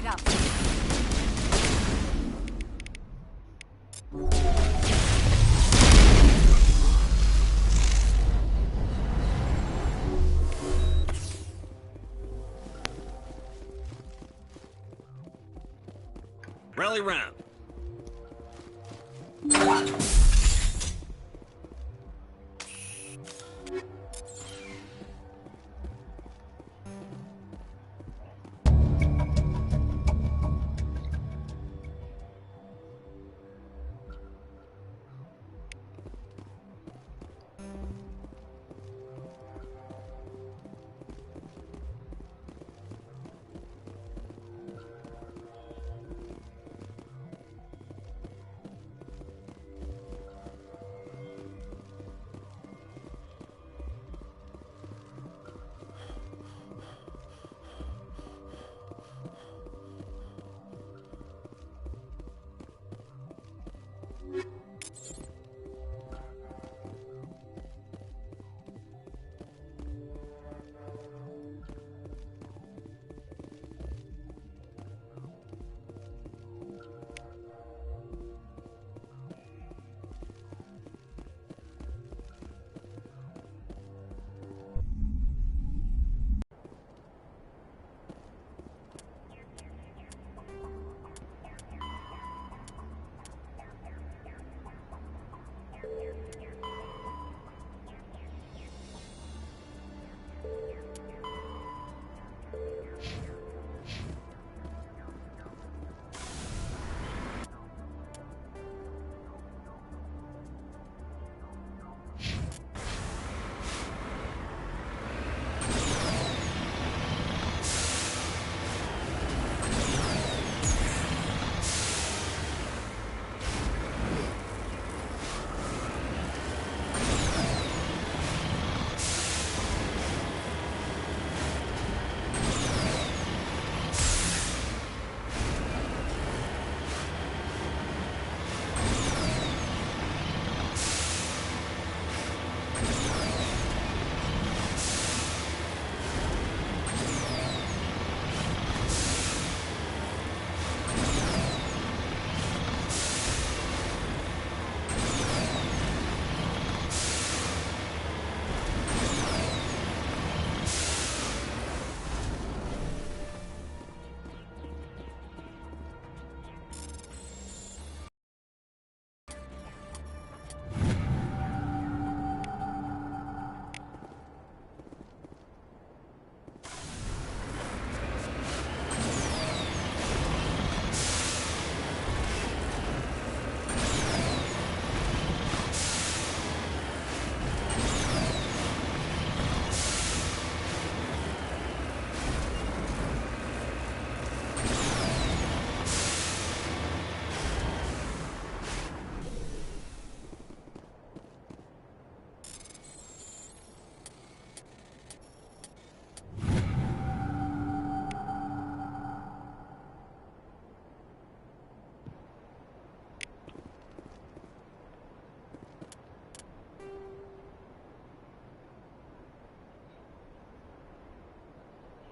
it up. Rally round.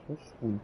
Слушай.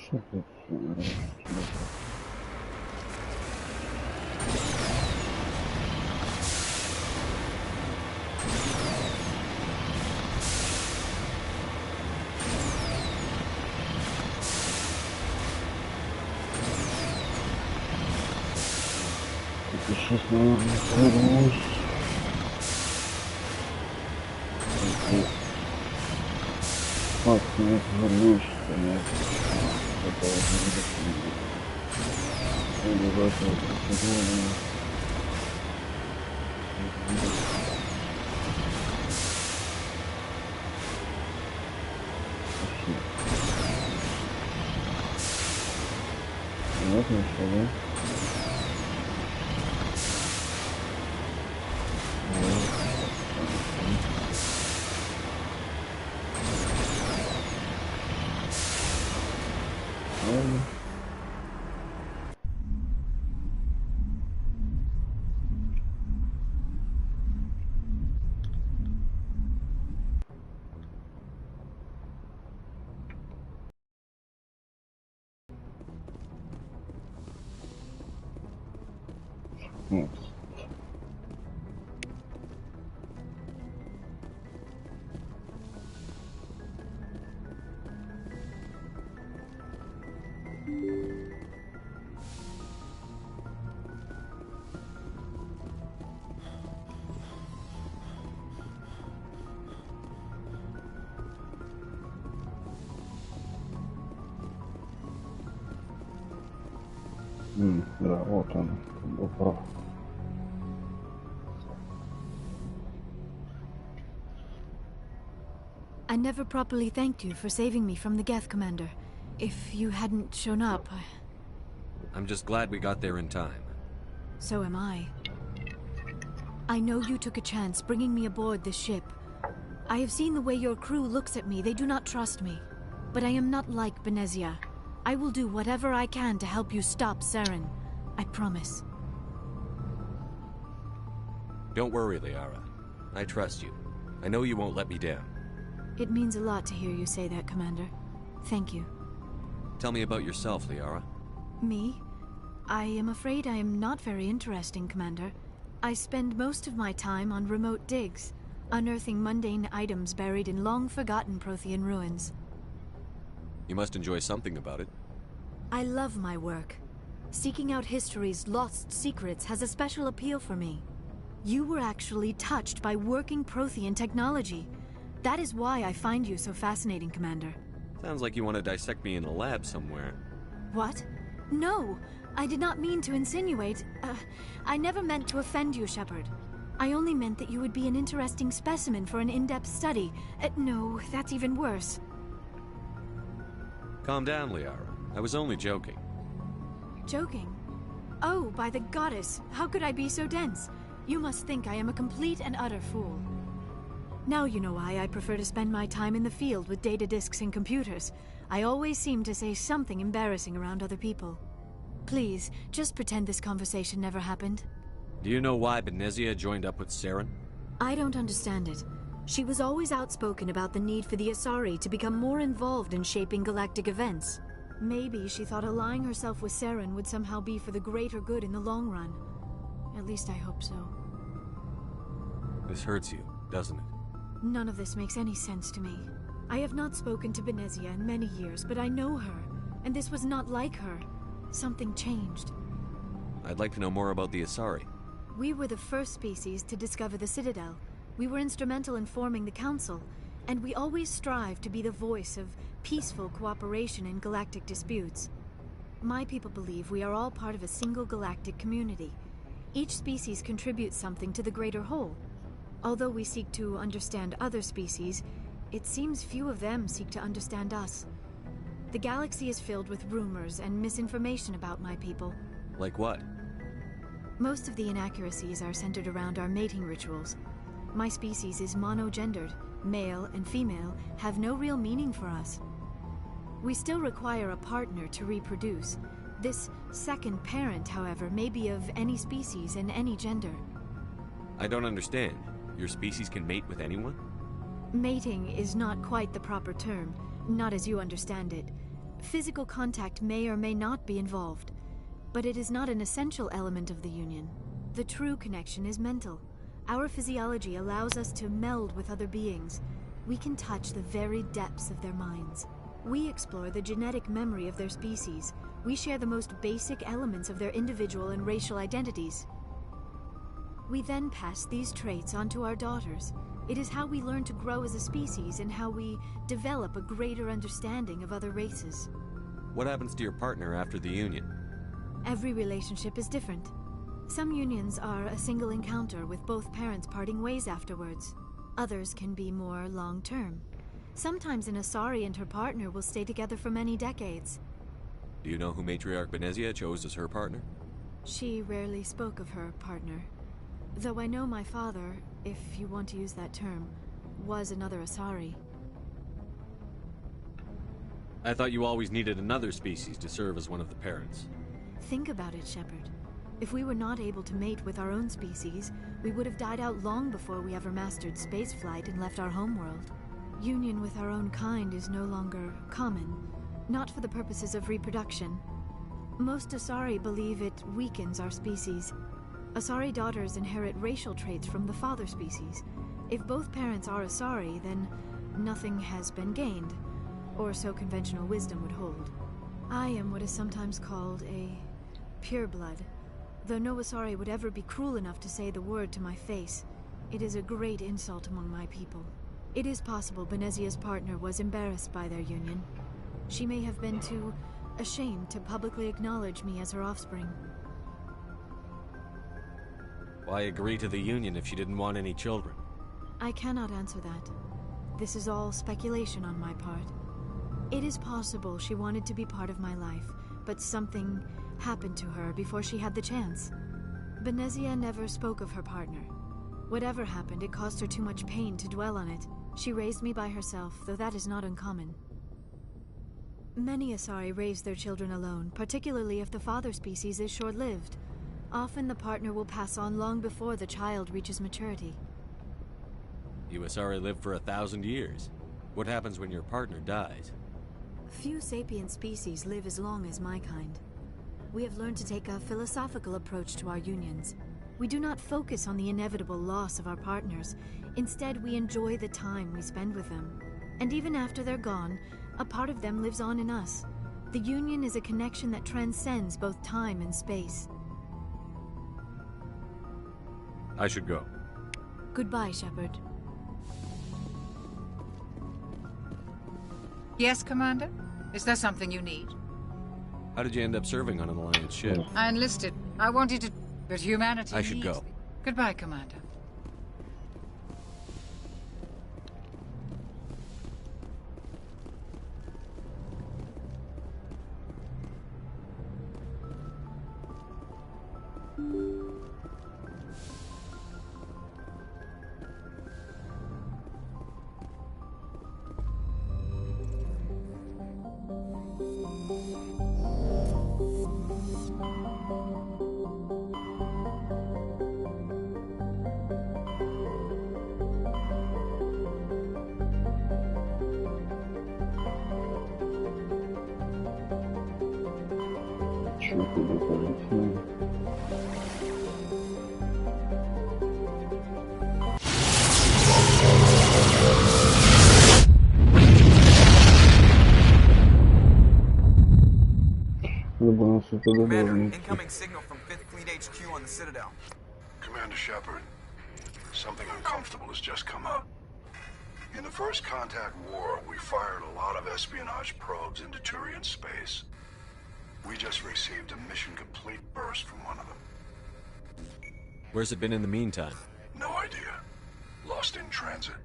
Что тут? Сейчас, наверное, свернусь. Вот, нет, вернусь, конечно. Это вот ничего, да? Нет. Да, вот он, был прав. I never properly thanked you for saving me from the Geth, Commander. If you hadn't shown up... I'm just glad we got there in time. So am I. I know you took a chance bringing me aboard this ship. I have seen the way your crew looks at me. They do not trust me. But I am not like Benezia. I will do whatever I can to help you stop Saren. I promise. Don't worry, Liara. I trust you. I know you won't let me down. It means a lot to hear you say that, Commander. Thank you. Tell me about yourself, Liara. Me? I am afraid I am not very interesting, Commander. I spend most of my time on remote digs, unearthing mundane items buried in long-forgotten Prothean ruins. You must enjoy something about it. I love my work. Seeking out history's lost secrets has a special appeal for me. You were actually touched by working Prothean technology. That is why I find you so fascinating, Commander. Sounds like you want to dissect me in a lab somewhere. What? No! I did not mean to insinuate. I never meant to offend you, Shepard. I only meant that you would be an interesting specimen for an in-depth study. No, that's even worse. Calm down, Liara. I was only joking. Joking? Oh, by the goddess, how could I be so dense? You must think I am a complete and utter fool. Now you know why I prefer to spend my time in the field with data disks and computers. I always seem to say something embarrassing around other people. Please, just pretend this conversation never happened. Do you know why Benezia joined up with Saren? I don't understand it. She was always outspoken about the need for the Asari to become more involved in shaping galactic events. Maybe she thought allying herself with Saren would somehow be for the greater good in the long run. At least I hope so. This hurts you, doesn't it? None of this makes any sense to me. I have not spoken to Benezia in many years, but I know her, and this was not like her. Something changed. I'd like to know more about the Asari. We were the first species to discover the Citadel. We were instrumental in forming the Council, and we always strive to be the voice of peaceful cooperation in galactic disputes. My people believe we are all part of a single galactic community. Each species contributes something to the greater whole. Although we seek to understand other species, it seems few of them seek to understand us. The galaxy is filled with rumors and misinformation about my people. Like what? Most of the inaccuracies are centered around our mating rituals. My species is monogendered. Male and female have no real meaning for us. We still require a partner to reproduce. This second parent, however, may be of any species and any gender. I don't understand. Your species can mate with anyone? Mating is not quite the proper term, not as you understand it. Physical contact may or may not be involved, but it is not an essential element of the union. The true connection is mental. Our physiology allows us to meld with other beings. We can touch the very depths of their minds. We explore the genetic memory of their species. We share the most basic elements of their individual and racial identities. We then pass these traits on to our daughters. It is how we learn to grow as a species and how we develop a greater understanding of other races. What happens to your partner after the union? Every relationship is different. Some unions are a single encounter with both parents parting ways afterwards. Others can be more long-term. Sometimes an Asari and her partner will stay together for many decades. Do you know who Matriarch Benezia chose as her partner? She rarely spoke of her partner. Though I know my father, if you want to use that term, was another Asari. I thought you always needed another species to serve as one of the parents. Think about it, Shepard. If we were not able to mate with our own species, we would have died out long before we ever mastered spaceflight and left our homeworld. Union with our own kind is no longer common, not for the purposes of reproduction. Most Asari believe it weakens our species. Asari daughters inherit racial traits from the father species. If both parents are Asari, then nothing has been gained, or so conventional wisdom would hold. I am what is sometimes called a pureblood, though no Asari would ever be cruel enough to say the word to my face. It is a great insult among my people. It is possible Benezia's partner was embarrassed by their union. She may have been too ashamed to publicly acknowledge me as her offspring. Why agree to the union if she didn't want any children? I cannot answer that. This is all speculation on my part. It is possible she wanted to be part of my life, but something happened to her before she had the chance. Benezia never spoke of her partner. Whatever happened, it caused her too much pain to dwell on it. She raised me by herself, though that is not uncommon. Many Asari raise their children alone, particularly if the father species is short-lived. Often the partner will pass on long before the child reaches maturity. You Asari live for 1,000 years. What happens when your partner dies? Few sapient species live as long as my kind. We have learned to take a philosophical approach to our unions. We do not focus on the inevitable loss of our partners. Instead, we enjoy the time we spend with them. And even after they're gone, a part of them lives on in us. The union is a connection that transcends both time and space. I should go. Goodbye, Shepard. Yes, Commander? Is there something you need? How did you end up serving on an Alliance ship? I enlisted. I wanted to... But humanity I should needs go. me. Goodbye, Commander. Commander, incoming signal from 5th Fleet HQ on the Citadel. Commander Shepard, something uncomfortable has just come up. In the First Contact War, we fired a lot of espionage probes into Turian space. We just received a mission complete burst from one of them. Where's it been in the meantime? No idea. Lost in transit.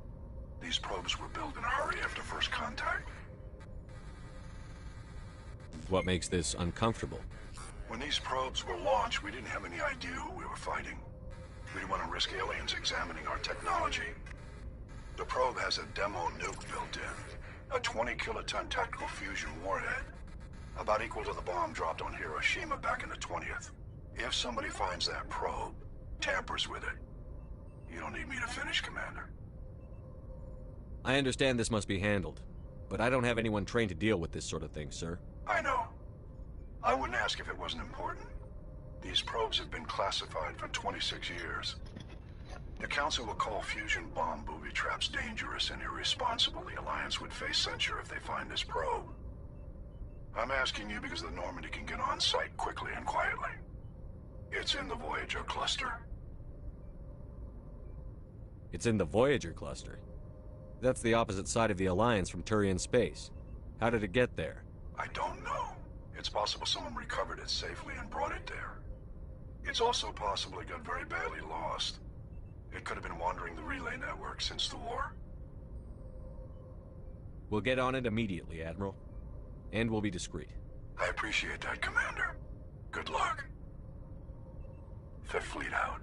These probes were built in a hurry after First Contact. What makes this uncomfortable? When these probes were launched, we didn't have any idea who we were fighting. We didn't want to risk aliens examining our technology. The probe has a demo nuke built in. A 20-kiloton tactical fusion warhead. About equal to the bomb dropped on Hiroshima back in the 20th. If somebody finds that probe, tampers with it, you don't need me to finish, Commander. I understand this must be handled. but I don't have anyone trained to deal with this sort of thing, sir. I know. I wouldn't ask if it wasn't important. These probes have been classified for 26 years. The Council will call fusion bomb booby traps dangerous and irresponsible. The Alliance would face censure if they find this probe. I'm asking you because the Normandy can get on site quickly and quietly. It's in the Voyager cluster. It's in the Voyager cluster? That's the opposite side of the Alliance from Turian space. How did it get there? I don't know. It's possible someone recovered it safely and brought it there. It's also possible it got very badly lost. It could have been wandering the relay network since the war. We'll get on it immediately, Admiral. And we'll be discreet. I appreciate that, Commander. Good luck. Fifth Fleet out.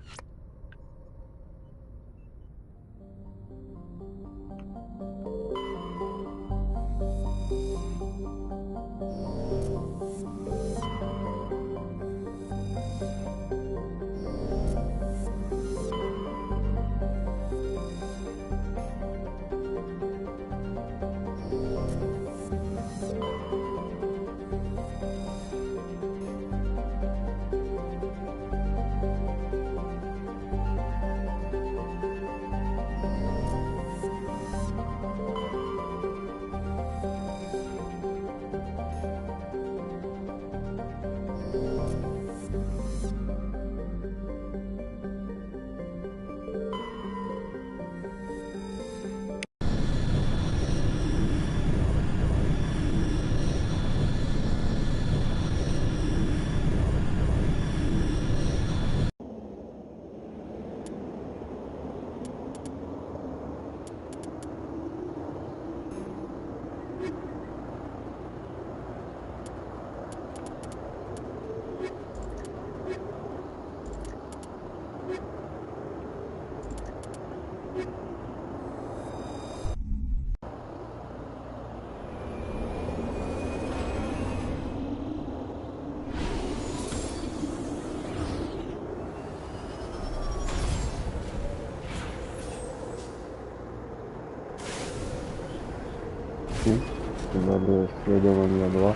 Надо исследование 2.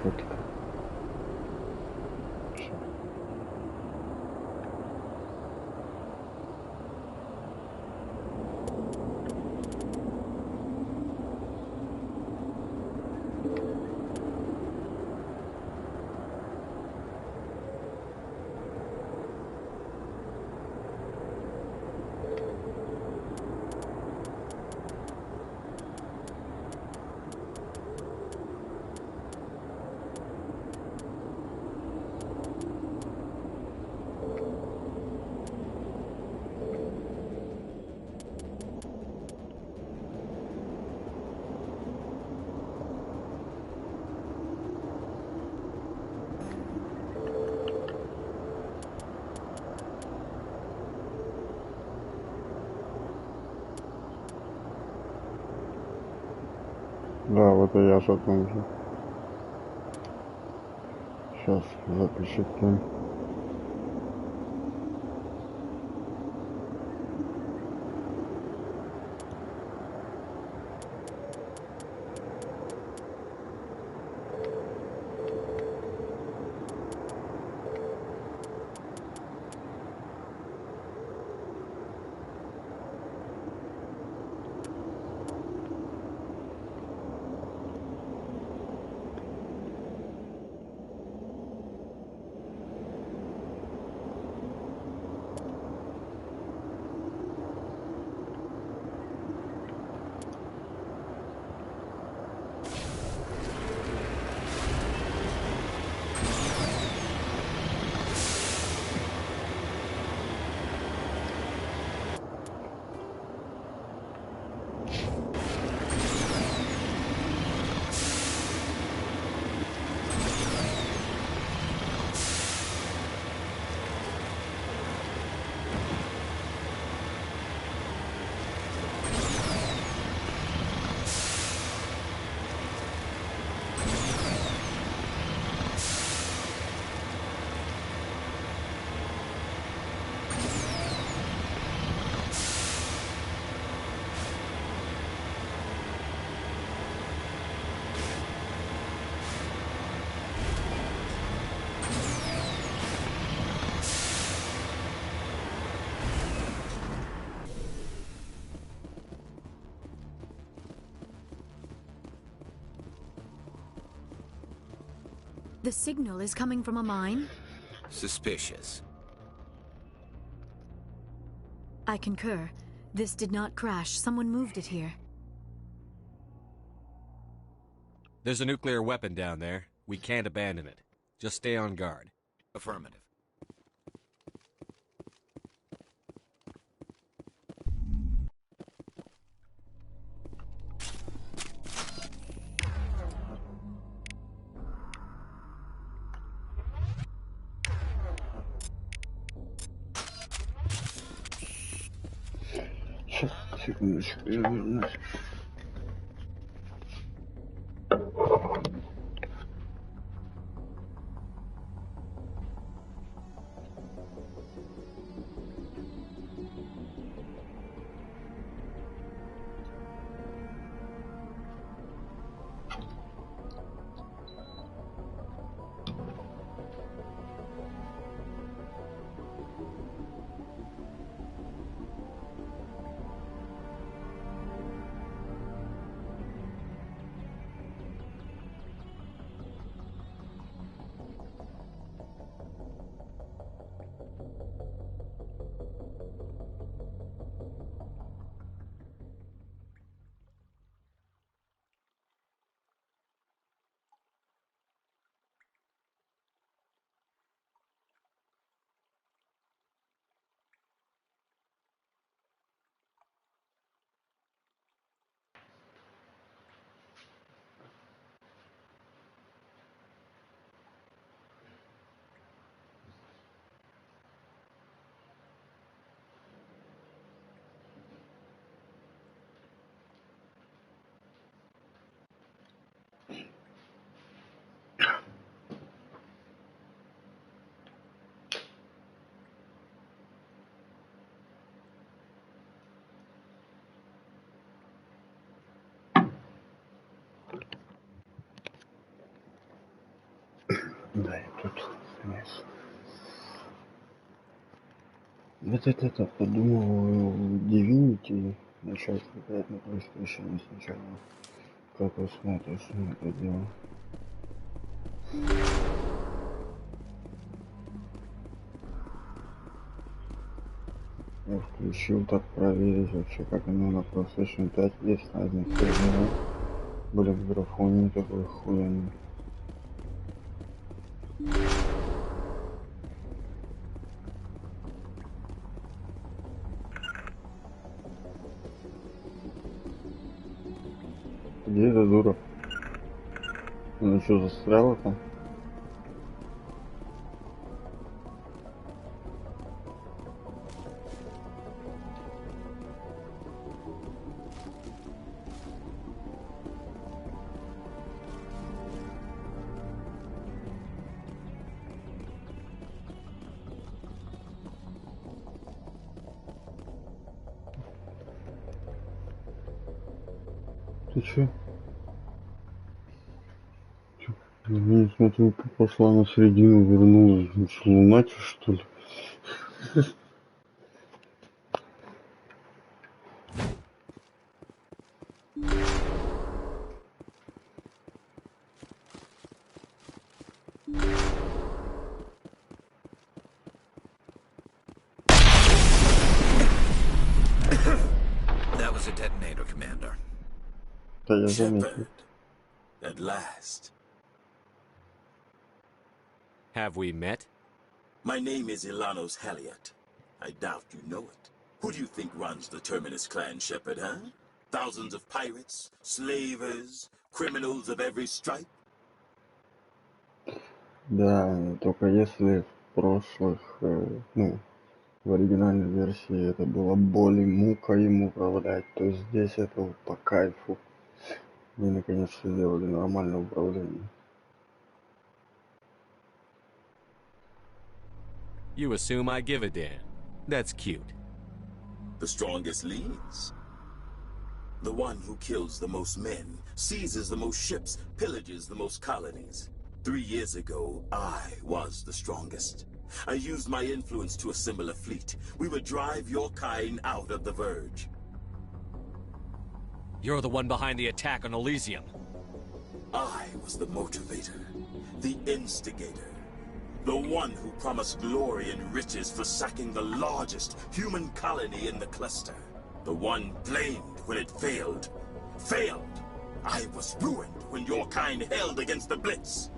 Четко. Да, вот и я же о том же. Сейчас запечатлим. The signal is coming from a mine? Suspicious. I concur. This did not crash. Someone moved it here. There's a nuclear weapon down there. We can't abandon it. Just stay on guard. Affirmative. Сейчас, секундочку, я вернусь. Да, я тут, конечно. Вот это подумал Divinity начать играть на PlayStation сначала. Как вы смотришь на это дело? Я включил так проверить вообще, как оно на PlayStation 5 есть разница. Блин, графон не такой хуйный. Где эта дура? Она что, застряла там? Ты чё? Я не смотрю, пошла на середину, вернулась. Ну что, лунатишь, что ли? That was a detonator, Commander. Shepard, at last. Have we met? My name is Ilanos Halliot. I doubt you know it. Who do you think runs the Terminus clan, Shepard, huh? Thousands of pirates, slavers, criminals of every stripe? Да, только если в прошлых, ну, в оригинальной версии это было боль и мука им управлять, то здесь это по кайфу. И наконец-то сделали нормальное управление. You assume I give a damn. That's cute. The strongest leads. The one who kills the most men, seizes the most ships, pillages the most colonies. 3 years ago, I was the strongest. I used my influence to assemble a fleet. We would drive your kind out of the Verge. You're the one behind the attack on Elysium. I was the motivator. The instigator. The one who promised glory and riches for sacking the largest human colony in the cluster. The one blamed when it failed. Failed! I was ruined when your kind held against the Blitz.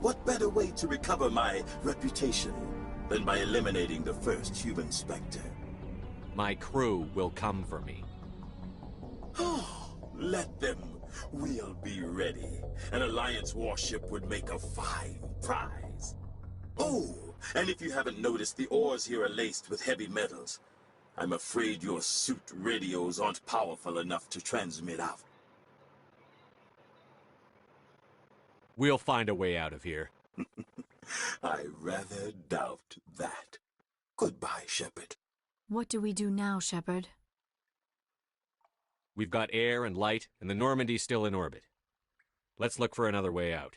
What better way to recover my reputation than by eliminating the first human Spectre? My crew will come for me. Let them. We'll be ready. An Alliance warship would make a fine prize. Oh, and if you haven't noticed, the ores here are laced with heavy metals. I'm afraid your suit radios aren't powerful enough to transmit out. We'll find a way out of here. I rather doubt that. Goodbye, Shepard. What do we do now, Shepard? We've got air and light, and the Normandy's still in orbit. Let's look for another way out.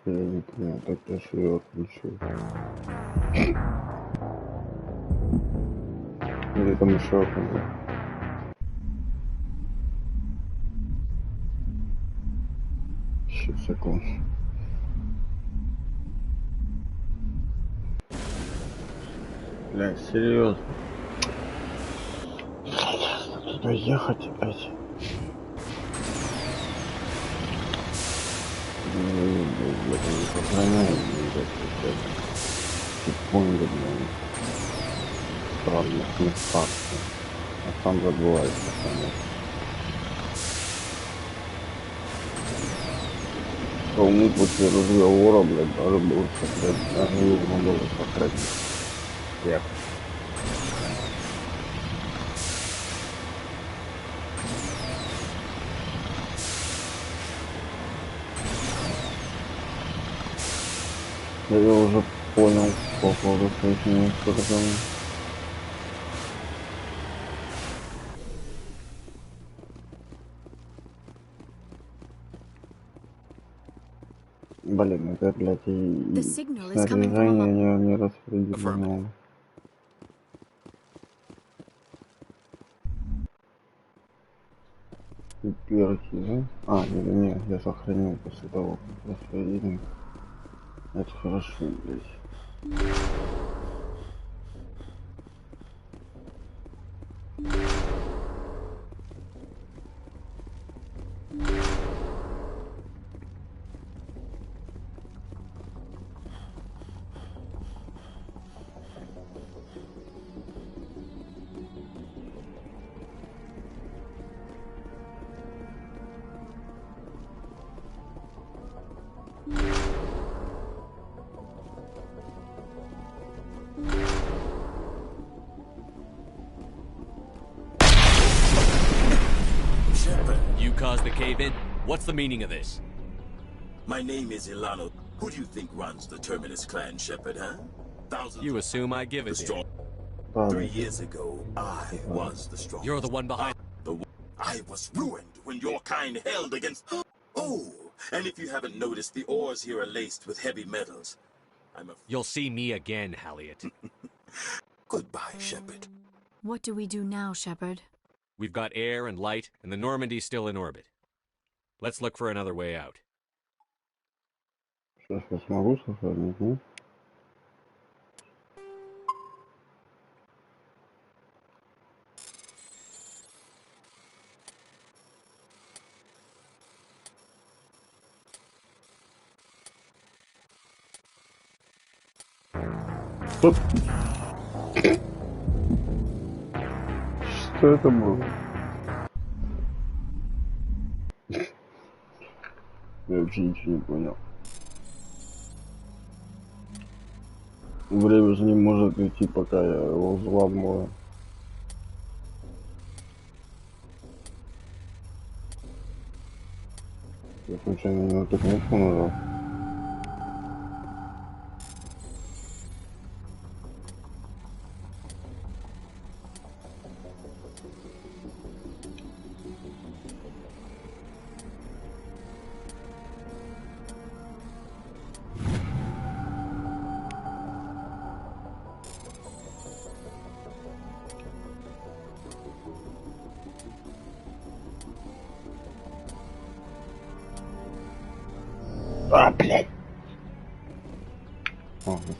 Я не понял, так я ее отключил. Или там еще одна? Еще секунд. Бля, серьезно. Туда ехать опять. Секунды, блин. В странных местах. А сам забывается, конечно. Кому после разговора, блядь, даже было сохранить. Даже нужно было сохранить. Эх. Я уже понял по поводу своих неисправлений. Блин, это, блядь, и снаряжение не распределено. И перки, да? А, не, я сохранил после того, как распределил. Это хорошо, блядь. Caused the cave-in? What's the meaning of this? My name is Ilano. Who do you think runs the Terminus clan, Shepard, huh? Thousands. You assume I give it to you. 3 years ago, I was the strongest. You're the one behind. I was ruined when your kind held against. Oh, and if you haven't noticed, the ores here are laced with heavy metals. You'll see me again, Halliot. Goodbye, Shepard. What do we do now, Shepard? We've got air and light, and the Normandy's still in orbit. Let's look for another way out. Сейчас я смогу сохранить, ну? Стоп! Что это было? Я вообще ничего не понял. Время же не может идти, пока я его взламываю. Я случайно не на ту кнопку нажал.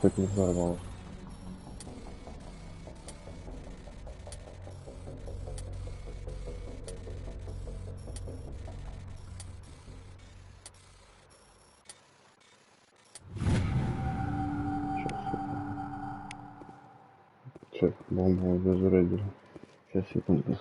хоть не взорвалось. Сейчас бомбу обезвредили. Сейчас, секунду.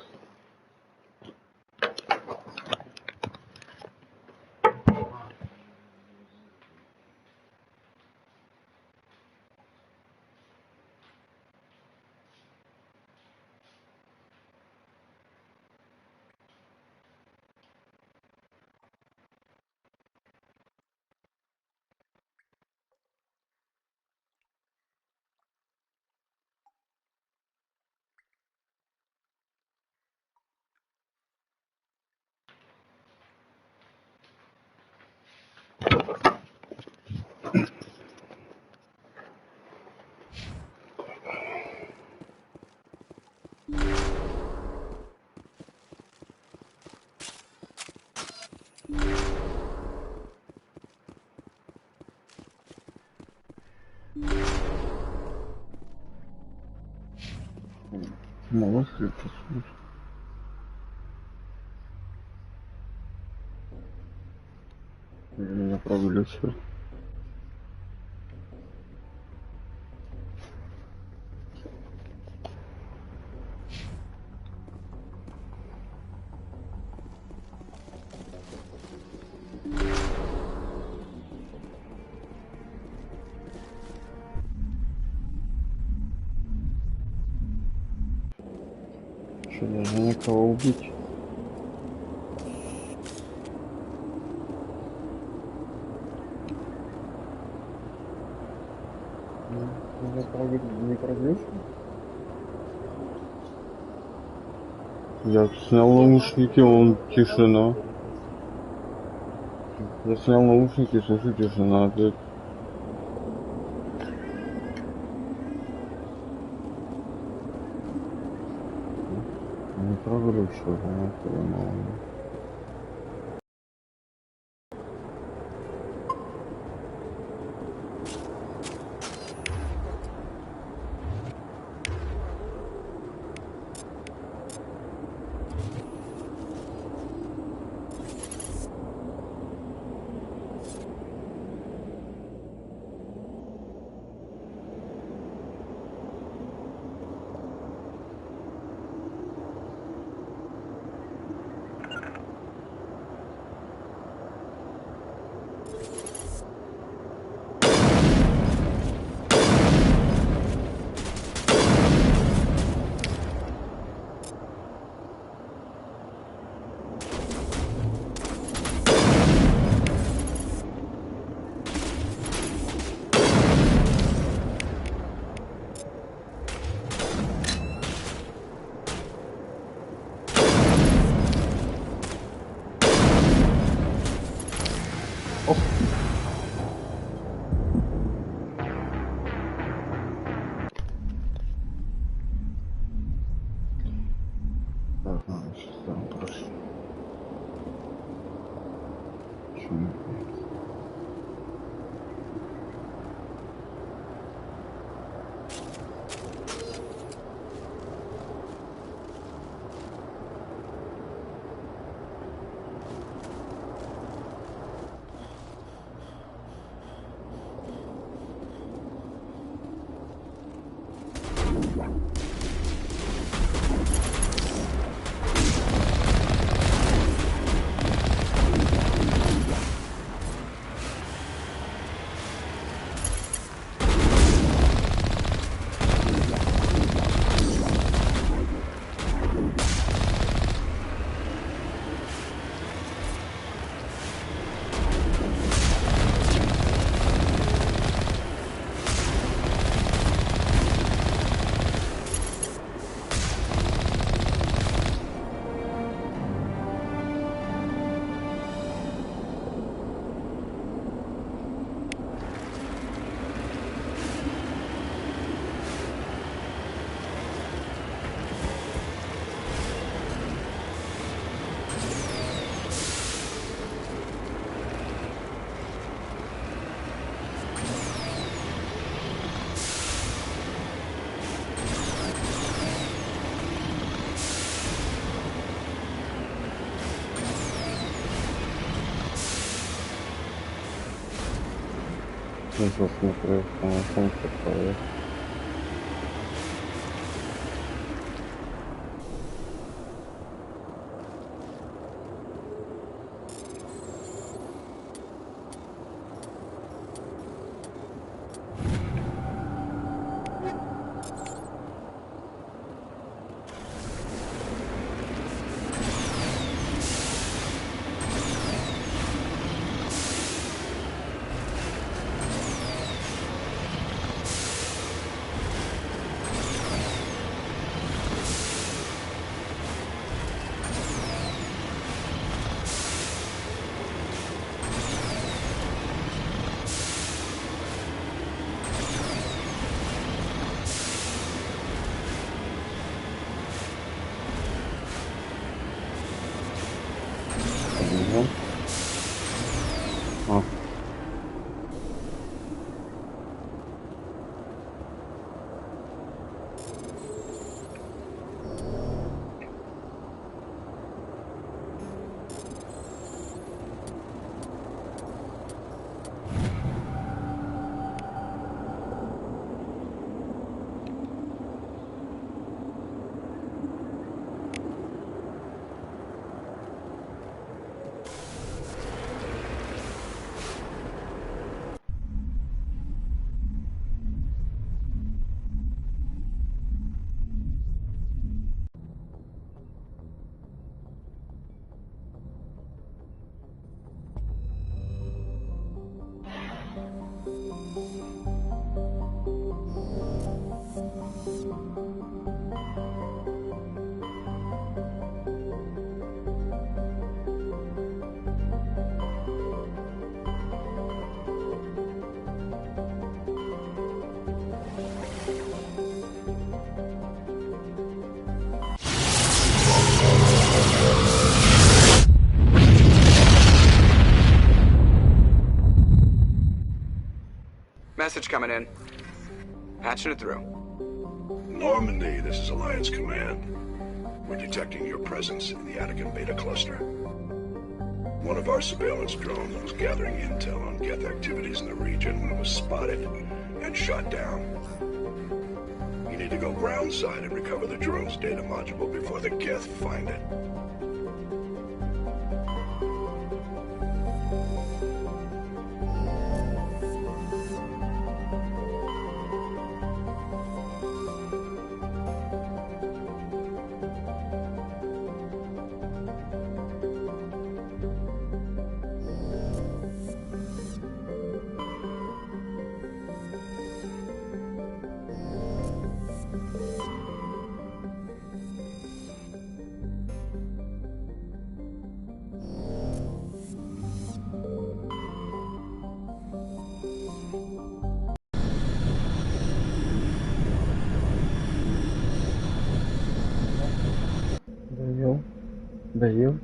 Мало света, слушай. Меня провели все. Что, даже никого убить? Не проглючил? Я снял наушники, он тишина. Я снял наушники, слышу тишина опять. Не проглючил, нахуй. смысл смотреть, на солнце поехать. Message coming in. Patching it through. Normandy, this is Alliance Command. We're detecting your presence in the Attican Beta Cluster. One of our surveillance drones was gathering intel on Geth activities in the region when it was spotted and shot down. You need to go groundside and recover the drone's data module before the Geth find it. Даю.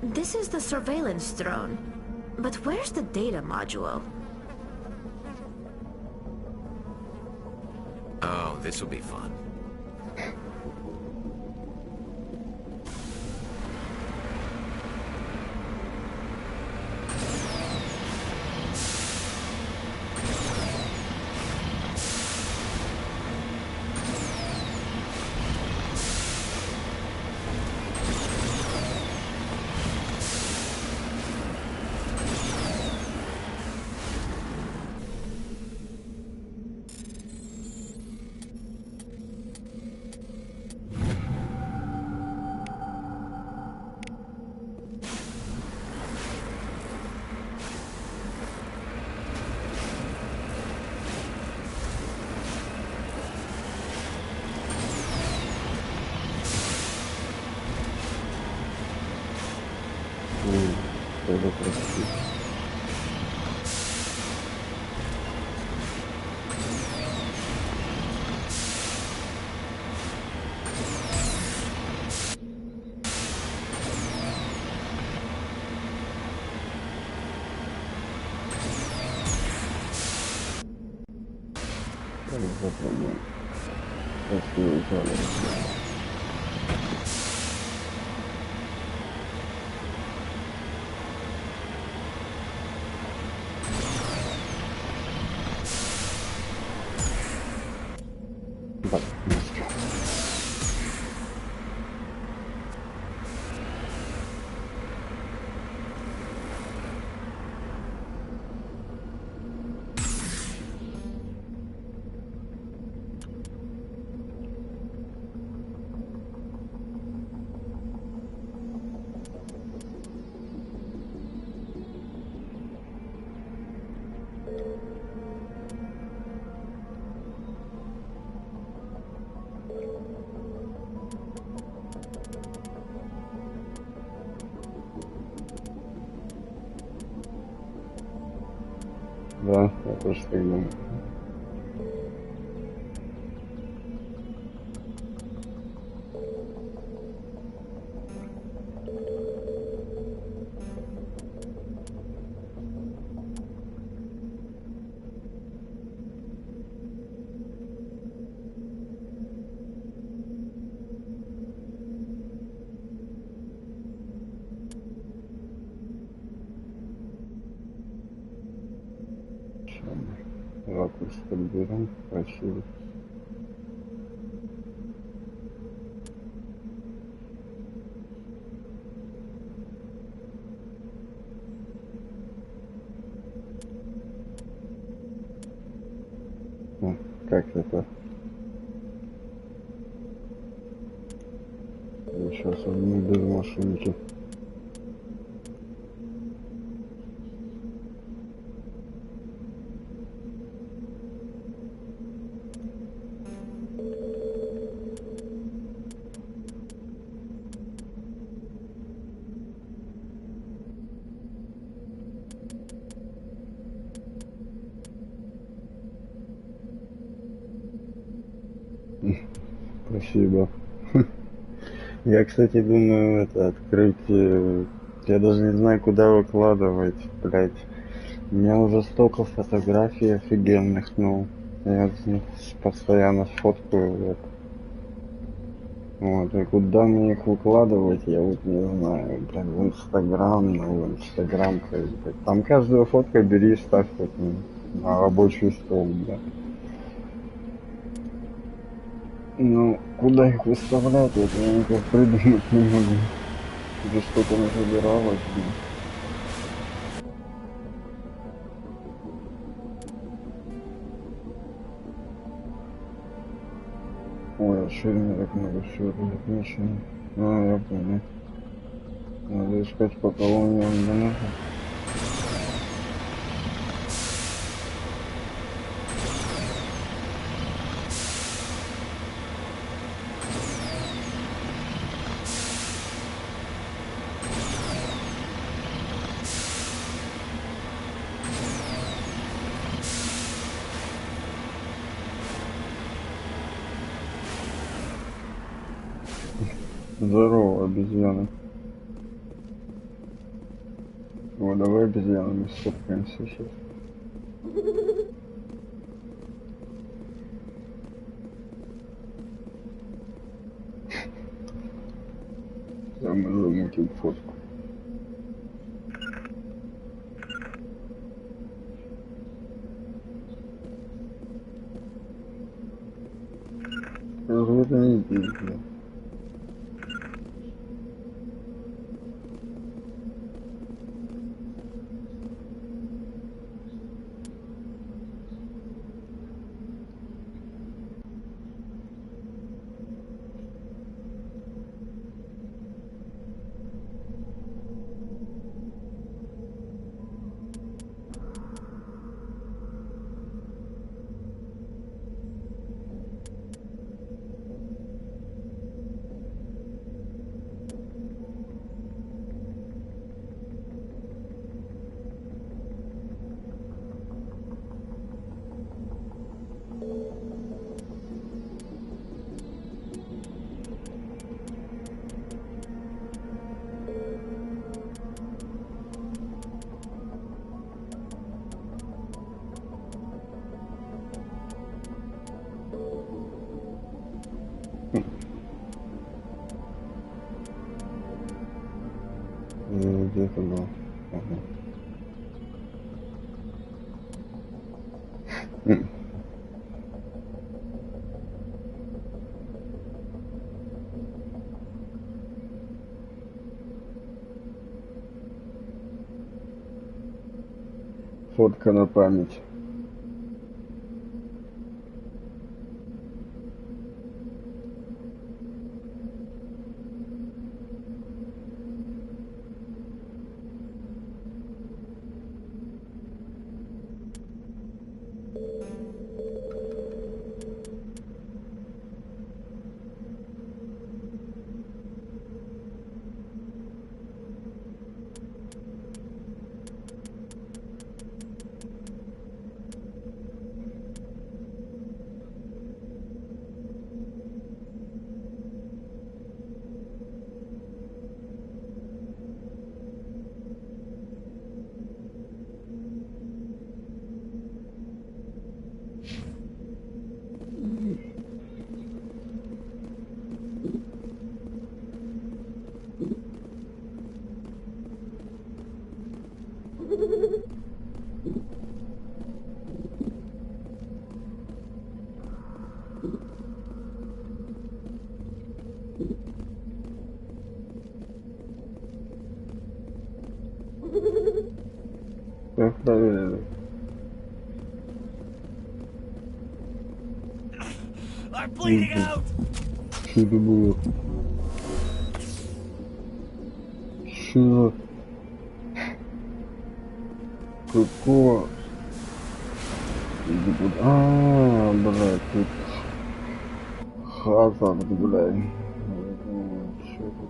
This is the surveillance drone. But where's the data module? this will be fun. Да, я тоже так думаю. Ракурс подберем, красивый. Как это? Сейчас он без машинки. Спасибо. Я, кстати, думаю, это открыть... Я даже не знаю, куда выкладывать, блять. У меня уже столько фотографий офигенных, ну... Я постоянно сфоткаю, вот. Вот, и куда мне их выкладывать, я вот не знаю. Блин, в Инстаграм, ну, в Инстаграм, там каждую фотку бери и ставь вот на рабочий стол, да. Ну, куда их выставлять, это я никак придумать не могу. Где что-то насобиралось, блин. Ой, отшельник так много всего отмечено. А, я понял. Надо искать по колониям доната. Здорово, обезьяны. О, давай обезьянами сфоткаемся сейчас. Сейчас мы замутим фотку. Разверните, блин. Где это было? Ага. Фотка на память. Как проверили? Что это было? Что? Какого? Блядь, тут Хазард, блядь. Что это?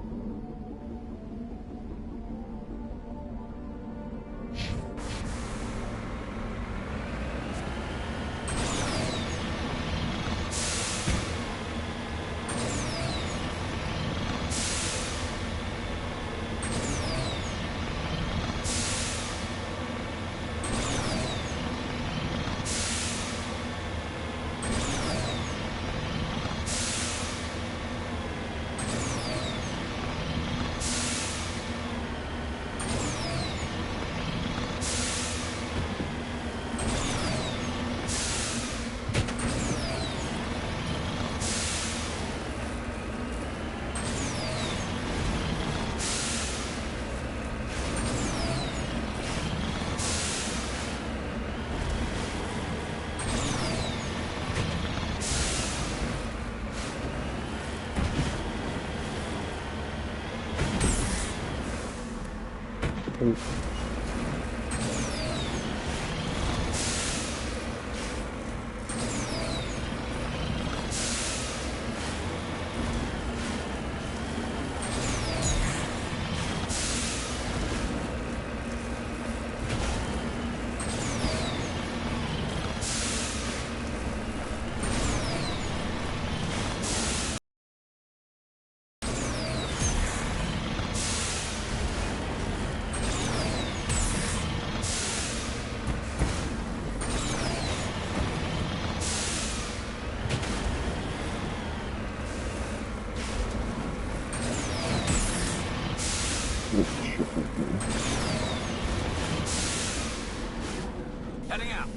Heading out.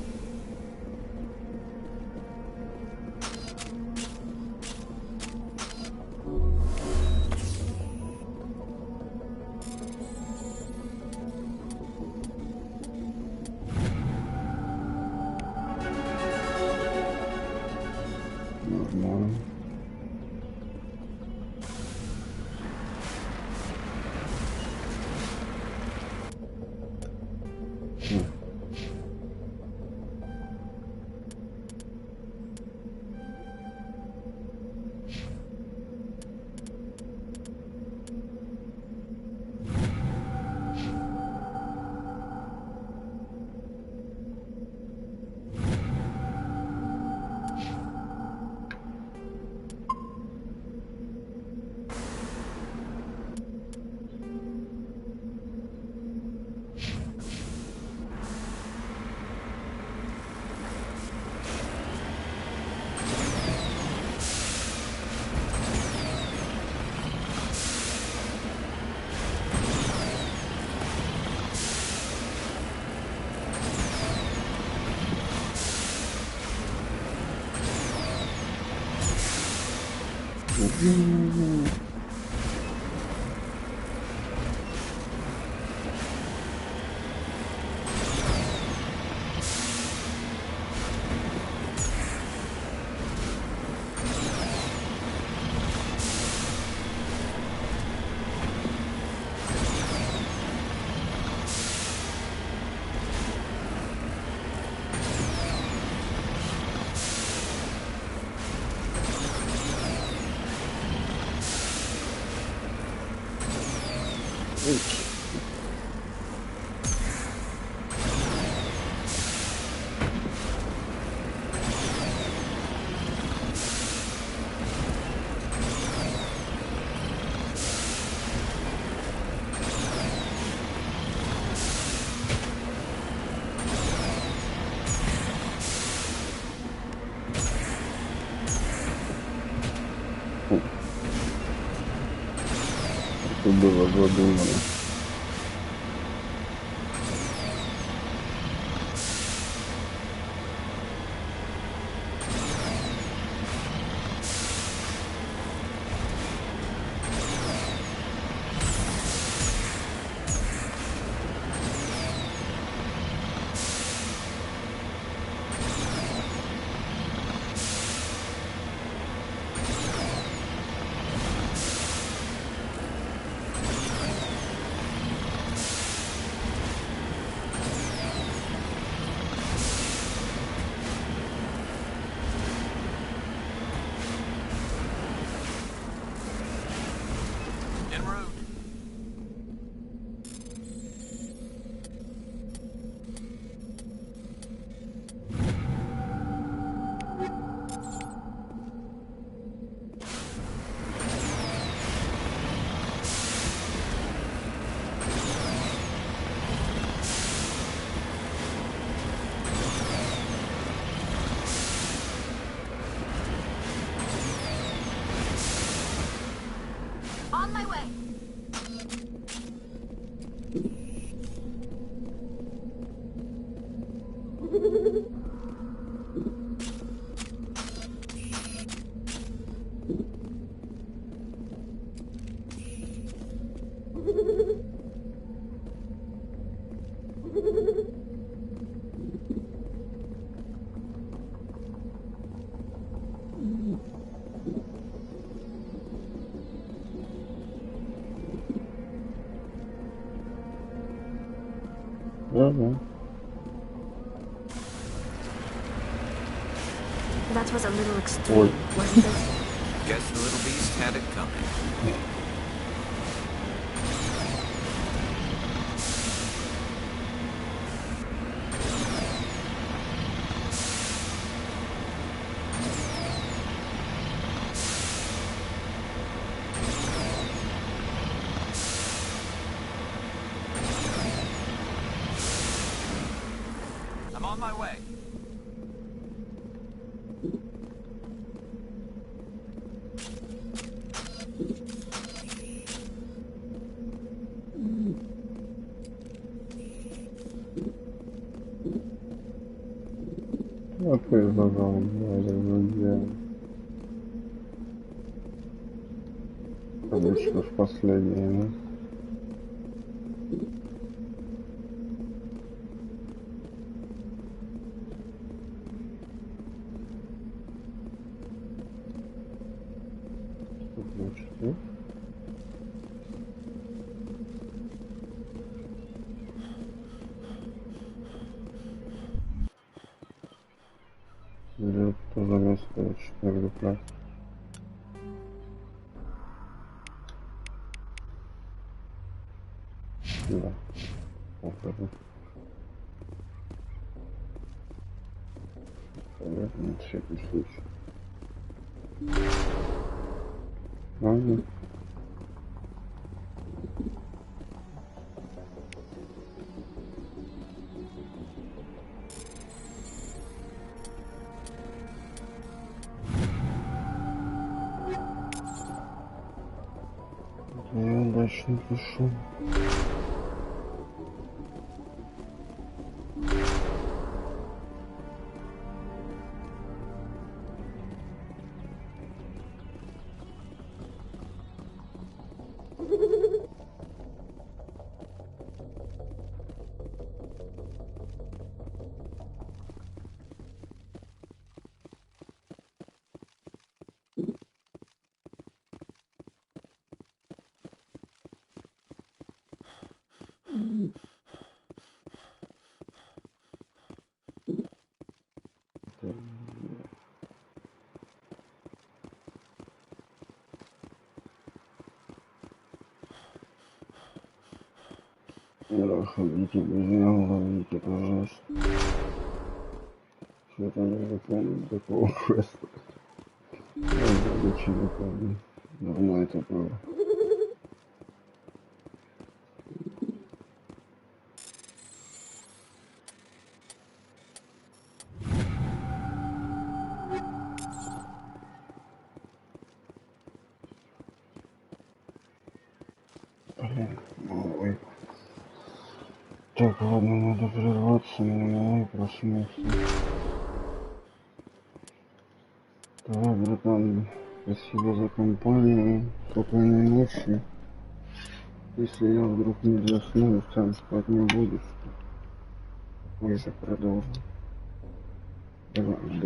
Нормально. Это было задумано. On my way. That was a little extreme, wasn't it? Guess the little beast had it coming. I'm on my way. Вот ты сказал, друзья. Обычно в последнее, да? Значит, да? Идет по завесу 4 дупля. Да. Покажу. Наверное, на всякий случай. Ладно. Я удачно пишу. Да, ходите, друзья, ловите, пожалуйста. Что-то не помню такого квеста. Я ничего помню. Давно это было. Блин, ой. Так, ладно, надо прерваться, мне проснуться. Давай, братан, спасибо за компанию, спокойной ночи. Если я вдруг не засну, сам спать не буду, позже продолжим. Давай, удачи.